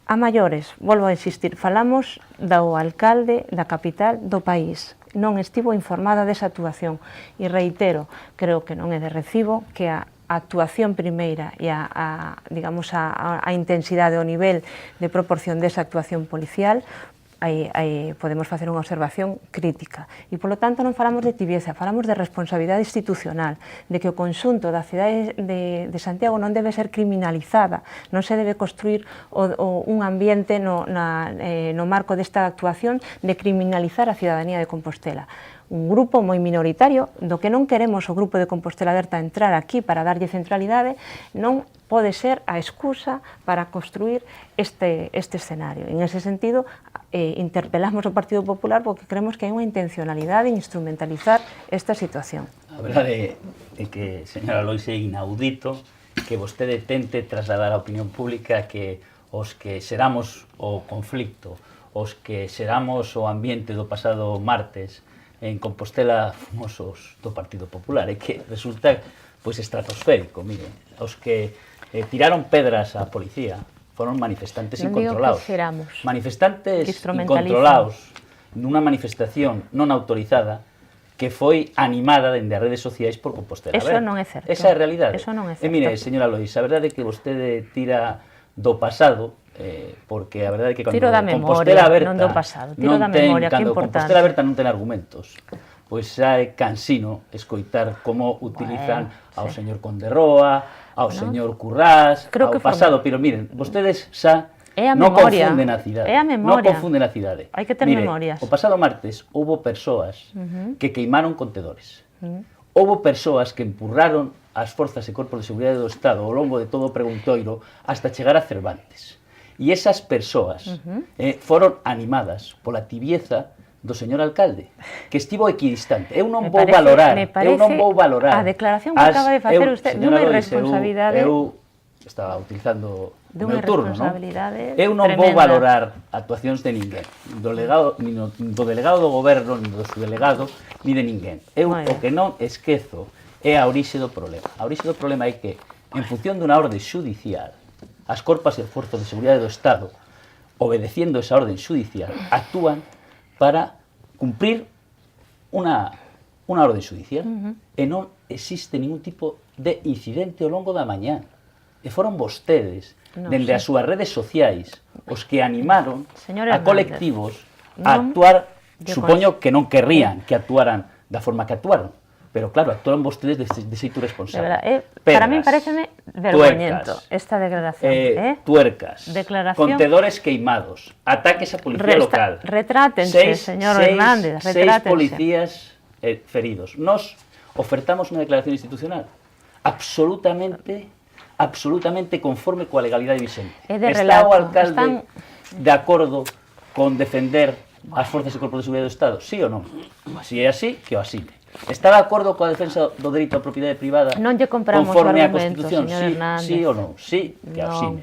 A maiores, volvo a insistir, falamos do alcalde da capital do país. Non estivo informada desa actuación. E reitero, creo que non é de recibo que a actuación primeira e a intensidade, o nivel de proporción desa actuación policial podemos facer unha observación crítica. E, polo tanto, non falamos de tibieza, falamos de responsabilidade institucional, de que o conxunto da cidade de Santiago non debe ser criminalizada, non se debe construir un ambiente no marco desta actuación de criminalizar a cidadanía de Compostela. Un grupo moi minoritario, do que non queremos o Grupo de Compostela Aberta entrar aquí para darlle centralidade, non pode ser a excusa para construir este escenario. En ese sentido, interpelamos ao Partido Popular porque creemos que hai unha intencionalidade de instrumentalizar esta situación. A verdade é que, señora Lois, é inaudito que vostede tente trasladar á opinión pública que os que xeramos o conflicto, os que xeramos o ambiente do pasado martes en Compostela fomos os do Partido Popular, e que resulta pois estratosférico, mire, os que tiraron pedras á policía foron manifestantes incontrolados. Manifestantes incontrolados nunha manifestación non autorizada que foi animada dende as redes sociais por Compostela Aberta. Eso non é certo. Esa é a realidade. Eso non é certo. E mire, señora Lois, a verdade é que vostede tira do pasado, porque a verdade é que cando Compostela Aberta non Compostela Aberta non ten argumentos, pois xa é cansino escoitar como utilizan ao señor Conde-Roa, ao señor Currás, ao pasado, pero miren, vostedes xa non confunden a cidade. É a memoria. Non confunden a cidade. Hai que ter memorias. O pasado martes houbo persoas que queimaron contedores. Houbo persoas que empurraron as forzas e corpos de seguridade do Estado ao longo de todo o preguntoiro hasta chegar a Cervantes. E esas persoas foron animadas pola tibieza do señor alcalde, que estivo equidistante. Eu non vou valorar, a declaración que acaba de facer usted dunha irresponsabilidade. Eu estaba utilizando o meu turno, non? Eu non tremenda. vou valorar actuacións de ninguén, do delegado do goberno, nin do subdelegado, ni de ninguén. Eu o que non esquezo é a orixe do problema. A orixe do problema é que, en función dunha orde xudicial, as corpas e forzas de seguridade do Estado, obedeciendo esa orden xudicial, actúan para cumprir unha orde xudicial e non existe ningún tipo de incidente ao longo da mañá. E foron vostedes, dende as súas redes sociais, os que animaron a colectivos a actuar, supoño que non querrían que actuaran da forma que actuaron, pero claro, actuaron vostedes de xeito responsable. Para mí pareceme vergoñento esta declaración. Tuercas, declaración, contedores queimados, ataques a policía local. Retrátense, señor Hernández, retrátense. 6 policías feridos. Nos ofertamos unha declaración institucional absolutamente conforme coa legalidade vixente. Está o alcalde de acordo con defender as forzas e corpos de seguridade do Estado? Sí ou non? Si é así, que o asine. Está de acordo coa defensa do dereito á propiedade privada non lle compramos conforme á argumentos, Constitución? señor Hernández. Sí ou non? Sí, que o asine.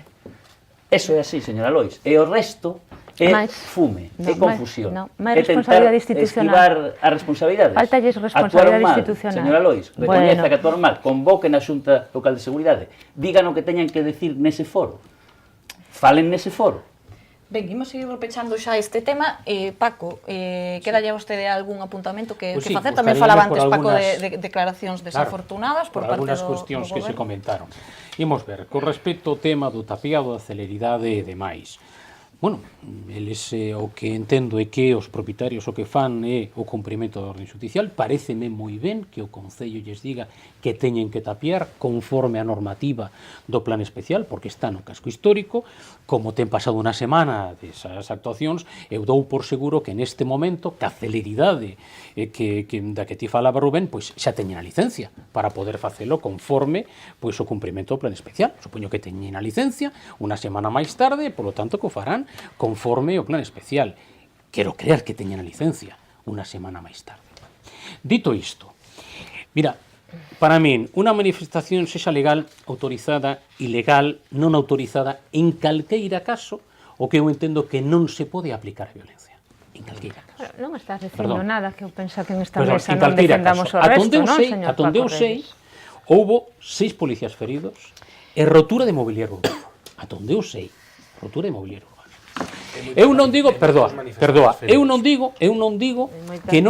Eso é así, señora Lois. E o resto é fume, é confusión. É tentar esquivar as responsabilidades. Faltalles responsabilidade institucional. Señora Lois, recoñeza que actuaron mal, convoquen a Xunta Local de Seguridade, digan o que teñan que decir nese foro, falen nese foro. Ben, imos seguir pechando xa este tema. Paco, queda ya vostede algún apuntamento que facer? Tamén falaba antes, Paco, de declaracións desafortunadas por parte do algunas cuestións que se goberno. comentaron. Imos ver, con respecto ao tema do tapiado, da celeridade e demais. Bueno, eles o que entendo é que os propietarios o que fan é o cumprimento da orden judicial. Paréceme moi ben que o Concello lles diga que teñen que tapiar conforme a normativa do plan especial, porque está no casco histórico. Como ten pasado unha semana desas actuacións, eu dou por seguro que neste momento, que a celeridade da que ti falaba, Rubén, pois xa teñen a licencia para poder facelo conforme pois o cumprimento do plan especial. Supoño que teñen a licencia unha semana máis tarde, polo tanto que o farán conforme o plan especial. Quero creer que teñen a licencia unha semana máis tarde. Dito isto, mira, para min, unha manifestación sexa legal, autorizada, ilegal, non autorizada, en calqueira caso, o que eu entendo que non se pode aplicar a violencia. En calqueira caso. Non estás dicindo nada que eu penso que en esta Perdón, mesa non defendamos o resto, non, señor Paco Reyes? Houbo 6 policías feridos e rotura de mobiliario urbano. Ata onde eu sei, rotura de mobiliario urbano. Eu non digo, perdoa, eu non digo que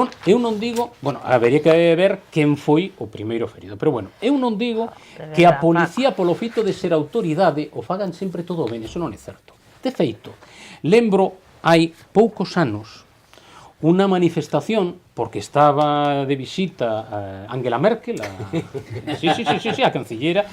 bueno, habería que ver quen foi o primeiro ferido, pero bueno, eu non digo que a policía polo feito de ser autoridade o fagan sempre todo ben, eso non é certo. De feito, lembro hai poucos anos unha manifestación, porque estaba de visita Angela Merkel, a cancillera,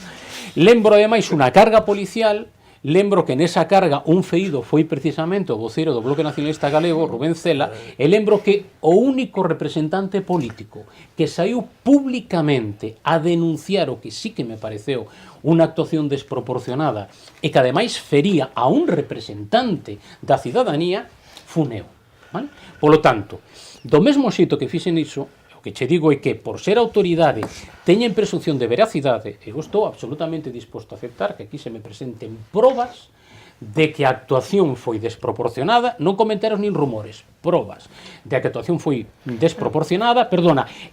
lembro ademais unha carga policial. Lembro que nesa carga un ferido foi precisamente o voceiro do Bloque Nacionalista Galego, Rubén Cela, e lembro que o único representante político que saiu públicamente a denunciar o que sí que me pareceu unha actuación desproporcionada e que ademais fería a un representante da cidadanía, fun eu. Vale? Polo tanto, do mesmo xeito que fixen iso, o que che digo é que, por ser autoridade, teñen presunción de veracidade, e eu estou absolutamente disposto a aceptar que aquí se me presenten probas de que a actuación foi desproporcionada, non comentarios nin rumores, probas de que a actuación foi desproporcionada,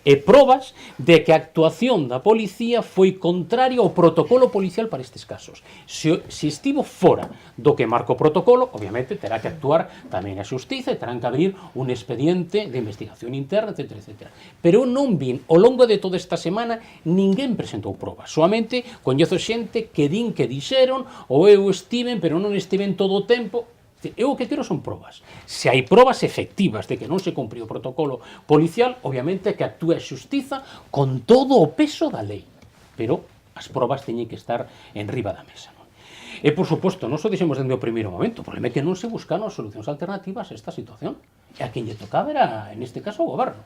e probas de que a actuación da policía foi contraria ao protocolo policial para estes casos. Se estivo fora do que marca o protocolo, obviamente terá que actuar tamén a xustiza e terán que abrir un expediente de investigación interna, etc. Pero non vin, ao longo de toda esta semana, ninguén presentou probas. Solamente coñezo xente que din que dixeron, ou eu estiven, pero non estiven todo o tempo. Eu o que quero son probas. Se hai probas efectivas de que non se cumpriu o protocolo policial, obviamente que actúe a xustiza con todo o peso da lei. Pero as probas teñen que estar en riba da mesa. E, por suposto, non só dixemos dende o primeiro momento, o problema é que non se buscaron solucións alternativas a esta situación. E a quen lle tocaba era, en este caso, o goberno.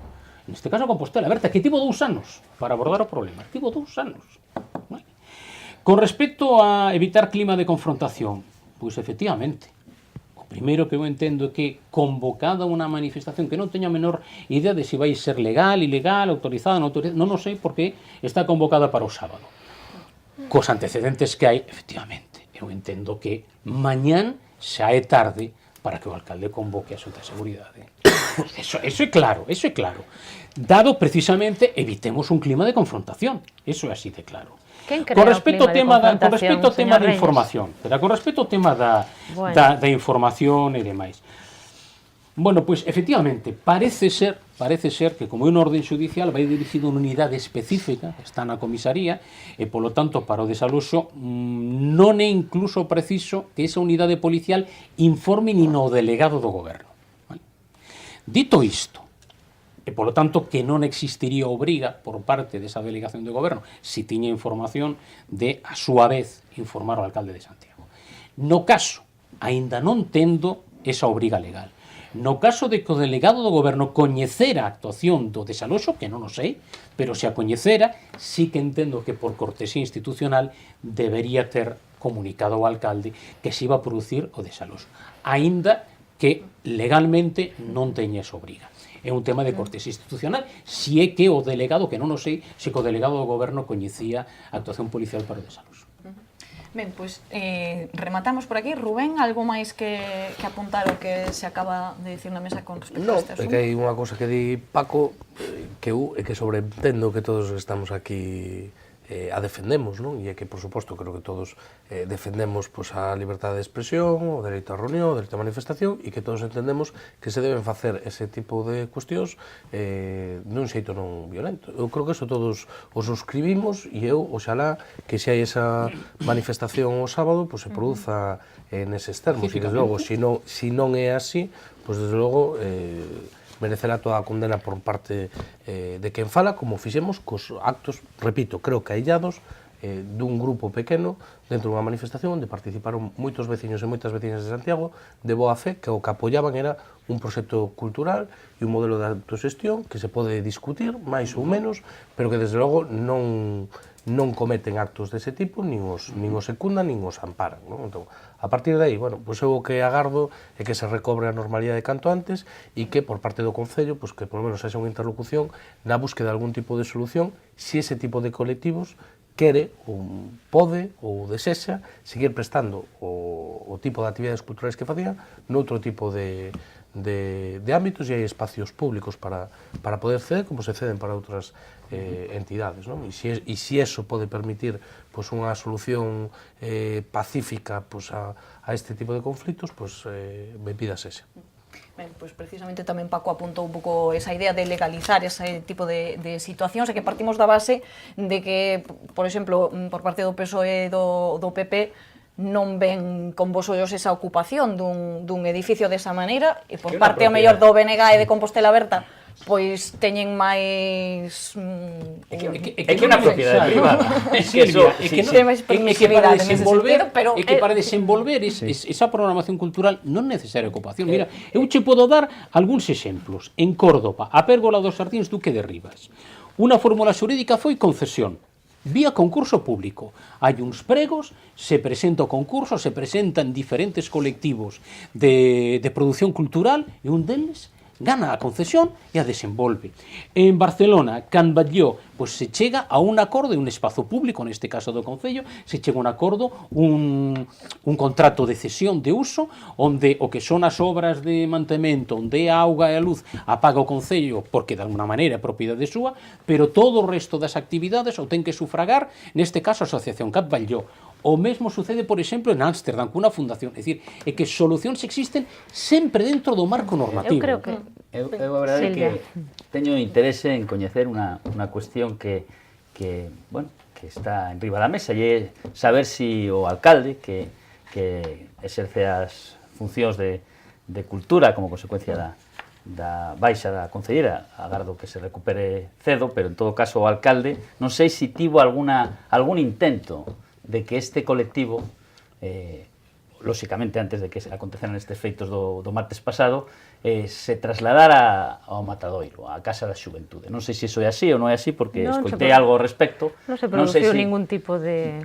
neste caso Compostela Aberta, que tivo 2 anos para abordar o problema, tivo 2 anos. Vale? Con respecto a evitar clima de confrontación, pois efectivamente, o primeiro que eu entendo é que convocada unha manifestación que non teña a menor idea de se vai ser legal, ilegal, autorizada, non autorizada, non o sei porque está convocada para o sábado. Cos antecedentes que hai, efectivamente, eu entendo que mañán xa é tarde para que o alcalde convoque a Xunta de Seguridade. Eso é claro, eso é claro. Dado precisamente evitemos un clima de confrontación. Eso é así de claro. Quen crea Con respecto o clima de con respecto ao tema confrontación, da señor información, pero con respecto ao tema Bueno. da información e demais. Bueno, pois efectivamente, parece ser que como é unha orden judicial vai dirigido a unha unidade específica, está na comisaría, e polo tanto para o desaloxo non é incluso preciso que esa unidade policial informe nin ao delegado do goberno. Vale? Dito isto, e polo tanto que non existiría obriga por parte desa delegación de goberno se tiña información de, a súa vez, informar ao alcalde de Santiago. No caso, aínda non tendo esa obriga legal, no caso de que o delegado do goberno coñecera a actuación do desaloxo, que non o sei, pero se a coñecera, sí que entendo que por cortesía institucional debería ter comunicado ao alcalde que se iba a producir o desaloxo, aínda que legalmente non teña esa obriga. É un tema de cortesía institucional, si é que o delegado, que non o sei, se que o delegado do goberno coñecía a actuación policial para o desaloxo. Ben, pois rematamos por aquí. Rubén, algo máis que apuntar o que se acaba de dicir na mesa con respecto a este É asunto? que hai unha cousa que di Paco que eu é que sobreentendo que todos estamos aquí a defendemos, non? E é que, por suposto, creo que todos defendemos pois, a liberdade de expresión, o dereito a reunión, o dereito a manifestación, e que todos entendemos que se deben facer ese tipo de cuestións dun xeito non violento. Eu creo que eso todos o suscribimos, e eu, oxalá, que se hai esa manifestación o sábado, pois se produza neses termos, e desde logo, se non é así, pois desde logo merecerá toda a condena por parte de quen fala, como fixemos cos actos, repito, creo que aillados, dun grupo pequeno dentro dunha manifestación onde participaron moitos veciños e moitas veciñas de Santiago de boa fe, que o que apoiaban era un proxecto cultural e un modelo de autoxestión que se pode discutir, máis ou menos, pero que desde logo non cometen actos dese tipo, nin os secundan, nin os amparan, non? Entón, a partir de aí, bueno, pois eu o que agardo é que se recobre a normalidade canto antes e que por parte do Concello, pois que por lo menos haxa unha interlocución na búsqueda de algún tipo de solución se ese tipo de colectivos quere ou pode ou desexa seguir prestando o tipo de actividades culturais que facían noutro tipo de ámbitos, e hai espacios públicos para poder ceder como se ceden para outras entidades, non? E se eso pode permitir pois, unha solución pacífica pois, a este tipo de conflitos, pois, benvidas ese. Ben, pois precisamente tamén Paco apuntou un pouco esa idea de legalizar ese tipo de situacións, e que partimos da base de que, por exemplo, por parte do PSOE e do PP non ven con vos ollos esa ocupación dun edificio desa maneira, e por parte, ao mellor, do BNG e de Compostela Aberta, pois teñen máis É que unha propiedade privada. É que para desenvolver esa programación cultural non necesita ocupación. Mira, eu che podo dar algúns exemplos. En Córdoba, a Pérgola dos Sardíns, Duque de Rivas, unha fórmula xurídica foi concesión vía concurso público. Hai uns pregos, se presenta o concurso, se presentan diferentes colectivos de produción cultural, e un deles gana a concesión e a desenvolve. En Barcelona, Can Batlló, pois se chega a un acordo, un espazo público, neste caso do Concello, se chega a un acordo, un contrato de cesión de uso, onde o que son as obras de mantemento, onde a auga e a luz a paga o Concello, porque de alguna maneira é propiedade súa, pero todo o resto das actividades o ten que sufragar, neste caso, a Asociación Can Batlló. O mesmo sucede, por exemplo, en Ámsterdam, cunha fundación. É dicir, é que solucións existen sempre dentro do marco normativo. Eu creo que... Eu a verdade é que teño interese en coñecer unha cuestión que está en riba da mesa, e é saber se o alcalde que exerce as funcións de cultura como consecuencia da baixa da concelleira, agardo que se recupere cedo, pero en todo caso o alcalde non sei se tivo algún intento de que este colectivo, lóxicamente antes de que aconteceran estes feitos do martes pasado, se trasladara ao Matadoiro, á Casa da Xuventude. Non sei se iso é así ou non é así, porque escoitei algo ao respecto. Non se produciu ningún tipo de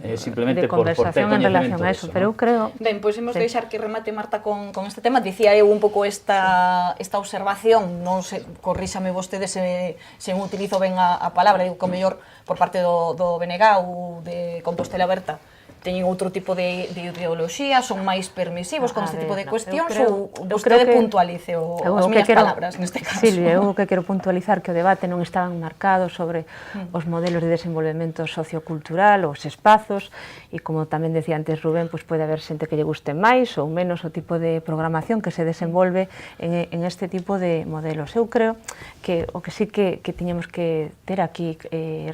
conversación en relación a eso, pero eu creo... Ben, pois imos deixar que remate Marta con este tema. Dicía eu un pouco esta observación, non sei, corríxame vostede se non utilizo ben a palabra, digo que o mellor por parte do BNG ou de Compostela Aberta teñen outro tipo de ideoloxía, son máis permisivos con este tipo de cuestións, ou vostede puntualice as miñas palabras neste caso? Silvia, eu que quero puntualizar que o debate non estaban marcados sobre os modelos de desenvolvemento sociocultural, os espazos, e como tamén decía antes Rubén, pois pode haber xente que lle guste máis ou menos o tipo de programación que se desenvolve en este tipo de modelos. Eu creo que o que sí que tiñamos que ter aquí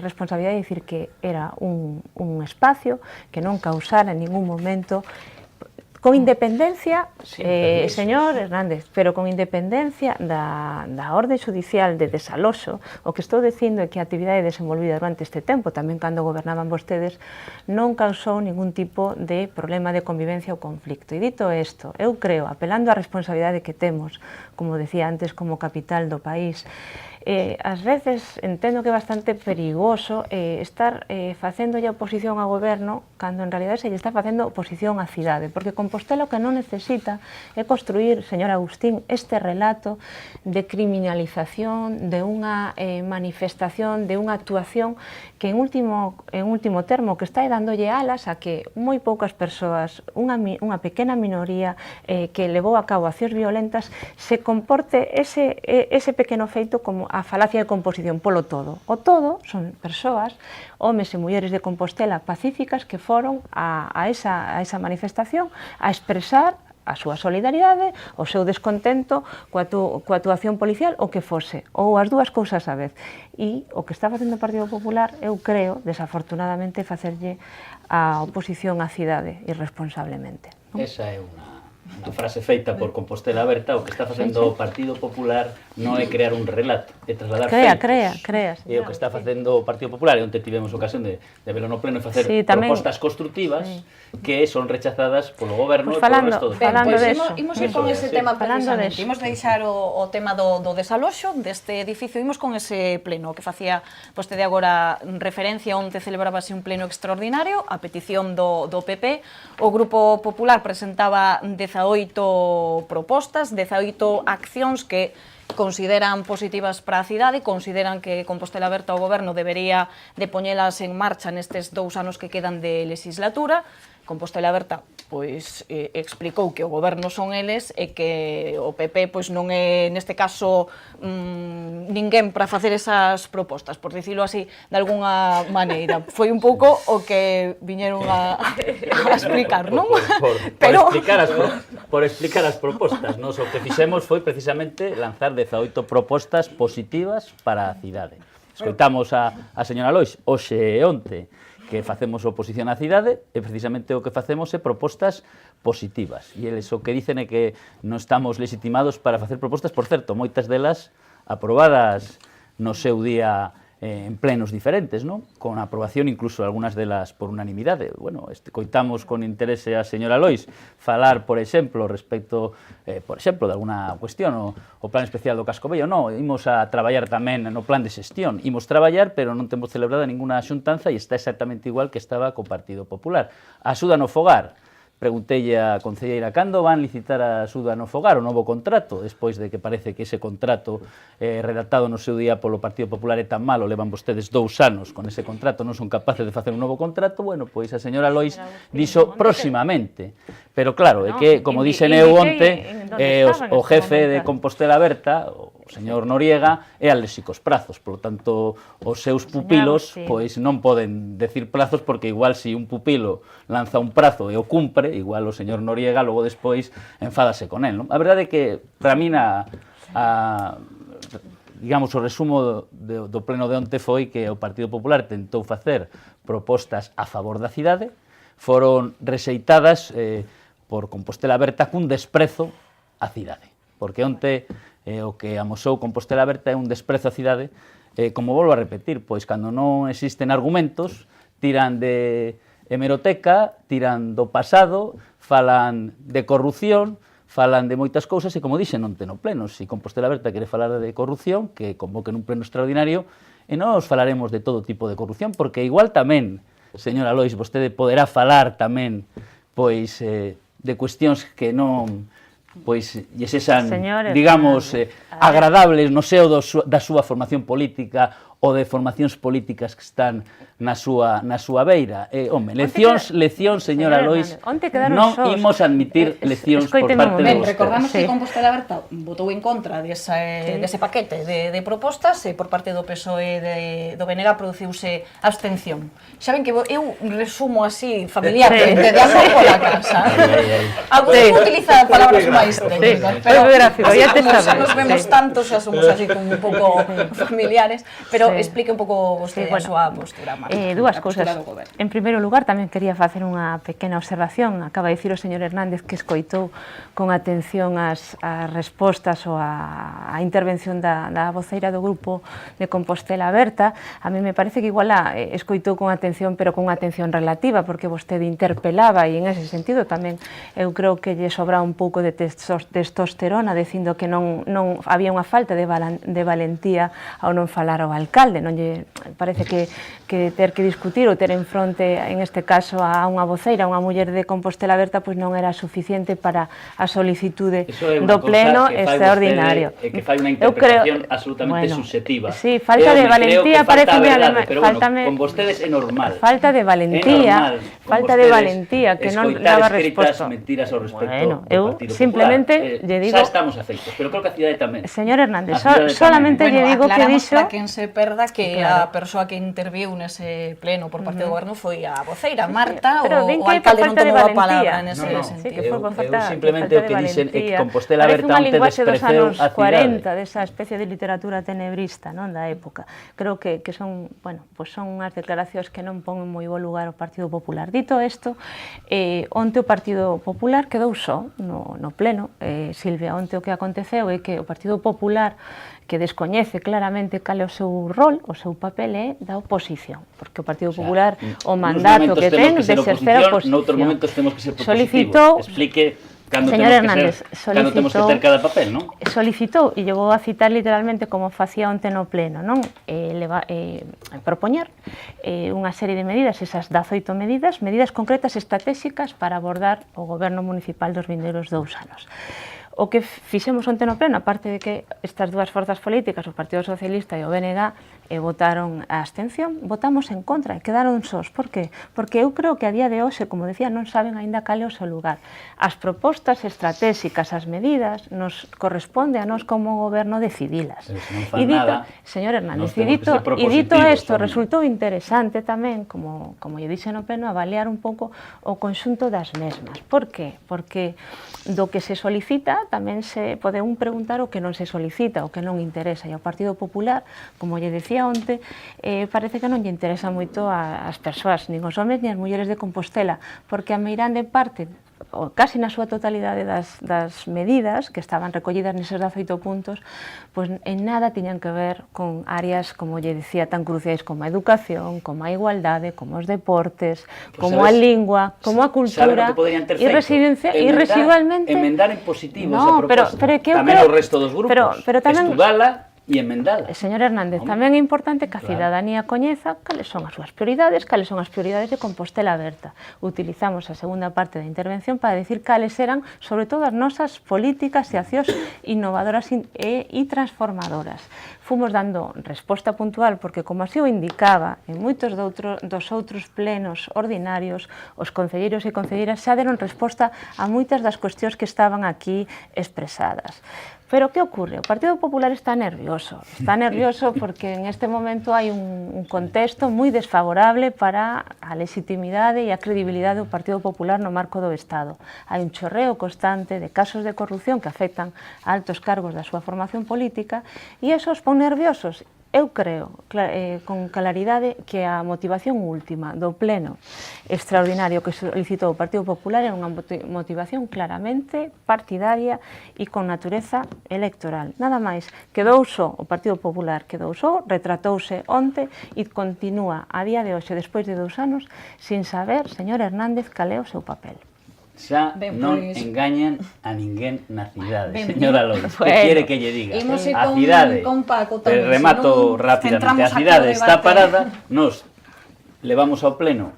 responsabilidade de dicir que era un espacio que non causara en ningún momento, con independencia, señor Hernández, pero con independencia da orde judicial de desaloxo, o que estou dicindo é que a actividade desenvolvida durante este tempo, tamén cando gobernaban vostedes, non causou ningún tipo de problema de convivencia ou conflicto. E dito isto, eu creo, apelando á responsabilidade que temos, como decía antes, como capital do país, ás veces entendo que é bastante perigoso estar facéndolle oposición ao goberno cando en realidad se lle está facendo oposición á cidade, porque Compostela o que non necesita é construir, señor Agustín, este relato de criminalización, de unha manifestación, de unha actuación que en último termo que está dándolle alas a que moi poucas persoas, unha pequena minoría que levou a cabo accións violentas, se comporte ese pequeno feito como a falacia de composición polo todo. O todo son persoas, homes e mulleres de Compostela pacíficas que foron a esa manifestación a expresar a súa solidaridade, o seu descontento coa actuación policial, o que fose, ou as dúas cousas á vez. E o que está facendo o Partido Popular, eu creo, desafortunadamente, facerlle a oposición á cidade irresponsablemente. Esa é unha frase feita por Compostela Aberta. O que está facendo o Partido Popular non é crear un relato, é trasladar feitos. Crea. E o que está facendo o Partido Popular, e onde tivemos ocasión de verlo no pleno e facer propostas constructivas que son rechazadas polo goberno e polo resto do falando de eso. Imos ir con ese tema precisamente. Imos deixar o tema do desaloxo deste edificio, imos con ese pleno que facía vostede agora referencia, onde celebrábase un pleno extraordinario a petición do PP. O Grupo Popular presentaba 18 propostas, 18 accións que consideran positivas para a cidade, consideran que Compostela Aberta o goberno debería de poñelas en marcha nestes 2 anos que quedan de legislatura. Compostela Aberta pois explicou que o goberno son eles e que o PP pois non é neste caso ninguén para facer esas propostas, por dicilo así de algunha maneira. Foi un pouco o que viñeron a explicar, non? Por explicar as propostas. Nos o que fixemos foi precisamente lanzar 18 propostas positivas para a cidade. Escoitamos a señora Lois hoxe e onte que facemos oposición á cidade e precisamente o que facemos é propostas positivas. E eles o que dicen é que non estamos legitimados para facer propostas, por certo, moitas delas aprobadas no seu día en plenos diferentes, non? Con aprobación incluso algunhas delas por unanimidade. Bueno, coitamos con interese a señora Lois falar, por exemplo, respecto, por exemplo, de alguna cuestión, o plan especial do Casco Vello. Non, imos a traballar tamén no plan de xestión. Imos traballar, pero non temos celebrada ninguna xuntanza e está exactamente igual que estaba co Partido Popular. A axuda no fogar. Pregunteille a concelleira cando van licitar a axuda no fogar, o novo contrato, despois de que parece que ese contrato redactado no seu día polo Partido Popular é tan malo, levan vostedes 2 anos con ese contrato, non son capaces de facer un novo contrato. Bueno, pois a señora Lois dixo próximamente. Pero claro, é que, como dixen eu onte, o jefe de Compostela Aberta, o señor Noriega, é alérxico aos prazos, polo tanto, os seus pupilos pois non poden decir plazos, porque igual se un pupilo lanza un prazo e o cumpre, igual o señor Noriega logo despois enfádase con él, non? A verdade é que, para min, digamos, o resumo do pleno de onte foi que o Partido Popular tentou facer propostas a favor da cidade, foron rexeitadas por Compostela Aberta cun desprezo á cidade, porque onte o que amosou Compostela Aberta é un desprezo á cidade, como volvo a repetir, pois cando non existen argumentos, tiran de hemeroteca, tiran do pasado, falan de corrupción, falan de moitas cousas e, como dixen, non ten o pleno. Se Compostela Aberta quere falar de corrupción, que convoquen un pleno extraordinario e nós falaremos de todo tipo de corrupción, porque igual tamén, señora Lois, vostede poderá falar tamén pois de cuestións que non pois lles esan, digamos, agradables no seo da súa formación política ou de formacións políticas que están na súa beira. Home, leccións, señora Lois, non imos admitir leccións por parte de vostede. Recordamos que Compostela Aberta votou en contra dese paquete de propostas e por parte do PSOE do BNG produciuse abstención. Xa ven que eu resumo así familiarmente de algo pola casa. Algunos utilizan palabras máis técnicas, pero xa nos vemos tanto, xa somos así como un pouco familiares, pero explique un pouco vostede a súa postura, Marta. Dúas cousas. En primeiro lugar, tamén quería facer unha pequena observación. Acaba de dicir o señor Hernández que escoitou con atención as respostas ou a intervención da voceira do grupo de Compostela Aberta. A mí me parece que igual escoitou con atención, pero con atención relativa, porque vostede interpelaba e en ese sentido tamén eu creo que lle sobra un pouco de testosterona dicindo que non había unha falta de valentía ao non falar ao alcalde. Non lle parece que ter que discutir ou ter en fronte, en este caso, a unha voceira, a unha muller de Compostela Aberta, pois non era suficiente para a solicitude do pleno extraordinario. É que fai unha interpretación absolutamente subjetiva. Sí, falta de valentía, parece pero con vostedes é normal. Falta de valentía, que non daba resposta. Mentiras ao respecto do Partido Popular. Simplemente lle digo... Xa estamos afeitos, pero creo que a cidade tamén. Señor Hernández, solamente lle digo que dixo... Aclaramos para quen se perda que a persoa que interviu nese pleno por parte do goberno foi a voceira, Marta, o alcalde non tomou a palabra nese sentido. Eu simplemente o que dixen é que Compostela Aberta onte despreceu a cidade. Desa especie de literatura tenebrista, non, da época. Creo que son, bueno, pues son unhas declaracións que non pon en moi bo lugar o Partido Popular. Dito isto, onte o Partido Popular quedou só no pleno. Silvia, onte o que aconteceu é que o Partido Popular, que descoñece claramente cal é o seu rol, o seu papel é da oposición, porque o Partido Popular, o mandato que ten de exercer a oposición. Noutros momentos temos que ser propositivos. Explique cando temos que ter cada papel, non? Solicitou, e llegou a citar literalmente como facía onte no pleno, non? Propoñer unha serie de medidas, esas 18 medidas concretas estratégicas para abordar o goberno municipal dos vindeiros 2 anos. O que fixemos onte no pleno, aparte de que estas dúas forzas políticas, o Partido Socialista e o BNG, votaron a abstención, votamos en contra e quedaron sós. Por qué? Porque eu creo que a día de hoxe, como decía, non saben aínda cal é o seu lugar. As propostas estratégicas, as medidas, nos corresponde a nós como goberno decidilas. E dito, señor Hernández, e dito isto, resultou interesante tamén, como lle dixe no pleno, avaliar un pouco o conxunto das mesmas. Por qué? Porque do que se solicita tamén se pode un preguntar o que non se solicita, o que non interesa. E ao Partido Popular, como lle decía onte, parece que non lle interesa moito ás persoas, nin os homes nin as mulleres de Compostela, porque a meirande parte, casi na súa totalidade das medidas que estaban recollidas neses 18 puntos, pois en nada tiñan que ver con áreas, como lle decía, tan cruciais como a educación, como a igualdade, como os deportes, como a lingua, como a cultura, e residualmente... Emendar en positivo esa proposta. Tamén o resto dos grupos, estudala e emendala. Señor Hernández, tamén é importante que a cidadanía coñeza cales son as súas prioridades, cales son as prioridades de Compostela Aberta. Utilizamos a segunda parte da intervención para decir cales eran, sobre todo, as nosas políticas e accións innovadoras e transformadoras. Fomos dando resposta puntual, porque, como así o indicaba, en moitos dos outros plenos ordinarios, os concelleiros e concelleiras xa deron resposta a moitas das cuestións que estaban aquí expresadas. Pero que ocurre? O Partido Popular está nervioso porque en este momento hai un contexto moi desfavorable para a legitimidade e a credibilidade do Partido Popular no marco do Estado. Hai un chorreo constante de casos de corrupción que afectan a altos cargos da súa formación política e eso os pon nerviosos. Eu creo con claridade que a motivación última do pleno extraordinario que solicitou o Partido Popular é unha motivación claramente partidaria e con natureza electoral. Nada máis, quedou só o Partido Popular, quedou só, retratouse onte e continúa a día de hoxe, despois de 2 anos, sin saber, señor Hernández, cal é o seu papel. Xa non engañan a ninguén na cidade, señora Lois. Que quere que lle diga? A cidade, remato rapidamente, a cidade está parada, nos levamos ao pleno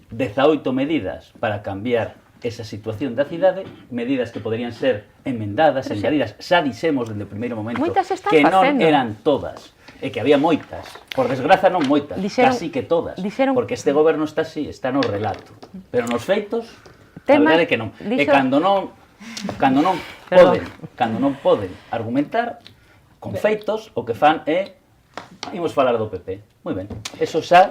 18 medidas para cambiar esa situación da cidade, medidas que poderían ser enmendadas, engadidas, xa dixemos dende o primeiro momento que non eran todas, e que había moitas, por desgraza non moitas, casi que todas, porque este goberno está así, está no relato, pero nos feitos a verdade é que non. E cando non poden argumentar con feitos, o que fan é imos falar do PP. Moi ben. Eso xa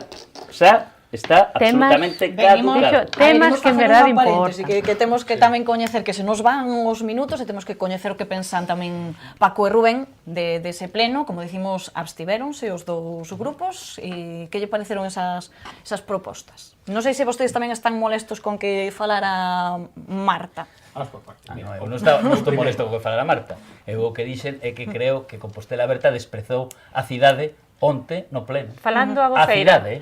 está absolutamente caducado. Temas que en verdade importan. Que temos que tamén coñecer que se nos van os minutos e temos que coñecer o que pensan tamén Paco e Rubén dese pleno. Como dicimos, abstivéronse os dous grupos e que lle pareceron esas propostas? Non sei se vostedes tamén están molestos con que falara Marta. Non estou molesto con que falara Marta. Eu o que dixen é que creo que Compostela Aberta desprezou a cidade onte no pleno. Falando a A voceira. cidade,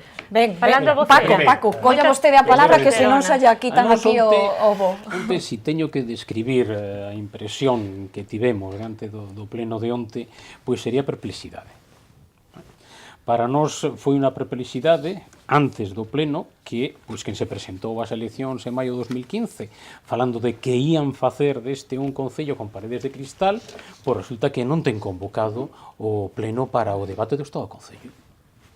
Falando a voceira. Paco, colla vostede a palabra que se non se lla quitan aquí o bo. Onte, si teño que describir a impresión que tivemos diante do pleno de onte, pois sería perplexidade. Para nós foi unha perplexidade antes do pleno que, pois, quen se presentou ás eleccións en maio de 2015 falando de que ían facer deste un concello con paredes de cristal, pois resulta que non ten convocado o pleno para o debate do Estado do Concello,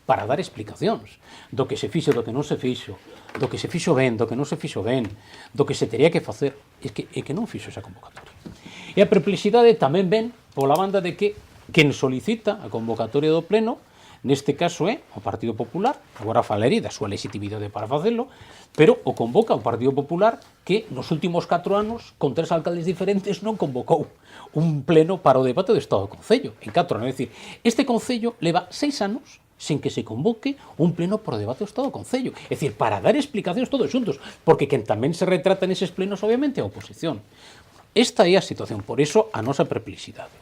para dar explicacións do que se fixo, do que non se fixo, do que se fixo ben, do que non se fixo ben, do que se teria que facer, e que non fixo esa convocatoria. E a perplexidade tamén ven pola banda de que quen solicita a convocatoria do pleno neste caso é o Partido Popular, agora falarei da súa legitimidade para facelo, pero o convoca o Partido Popular que nos últimos 4 anos, con 3 alcaldes diferentes, non convocou un pleno para o debate do Estado do Concello, en 4 anos. É dicir, este Concello leva 6 anos sin que se convoque un pleno por o debate do Estado do Concello. É dicir, para dar explicacións todos xuntos, porque quen tamén se retrata neses plenos, obviamente, é a oposición. Esta é a situación, por iso a nosa perplexidade.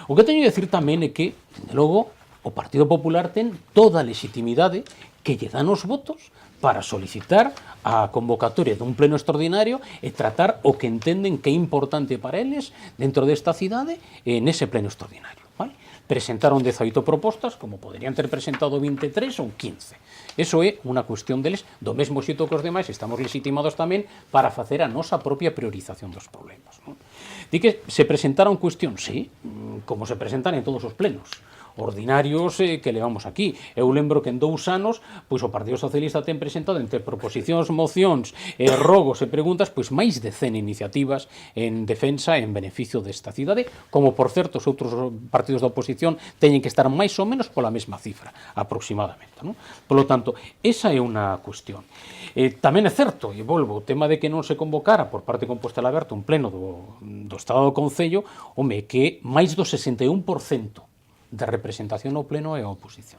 O que teño que decir tamén é que, de logo, o Partido Popular ten toda a legitimidade que lle dan os votos para solicitar a convocatoria dun pleno extraordinario e tratar o que entenden que é importante para eles dentro desta cidade nese pleno extraordinario. Vale? Presentaron 18 propostas, como poderían ter presentado 23 ou 15. Eso é unha cuestión deles, do mesmo xeito que os demais, estamos legitimados tamén para facer a nosa propia priorización dos problemas. Non? Di que se presentaron cuestións, sí, como se presentan en todos os plenos ordinarios que levamos aquí. Eu lembro que en 2 anos pois o Partido Socialista ten presentado entre proposicións, mocións, rogos e preguntas pois máis de 100 iniciativas en defensa e en beneficio desta cidade, como por certo os outros partidos da oposición teñen que estar máis ou menos pola mesma cifra, aproximadamente. Non? Por lo tanto, esa é unha cuestión. Tamén é certo, e volvo, o tema de que non se convocara por parte de Compostela Aberta un pleno do Estado do Concello, home, que máis do 61% de representación ao pleno é a oposición.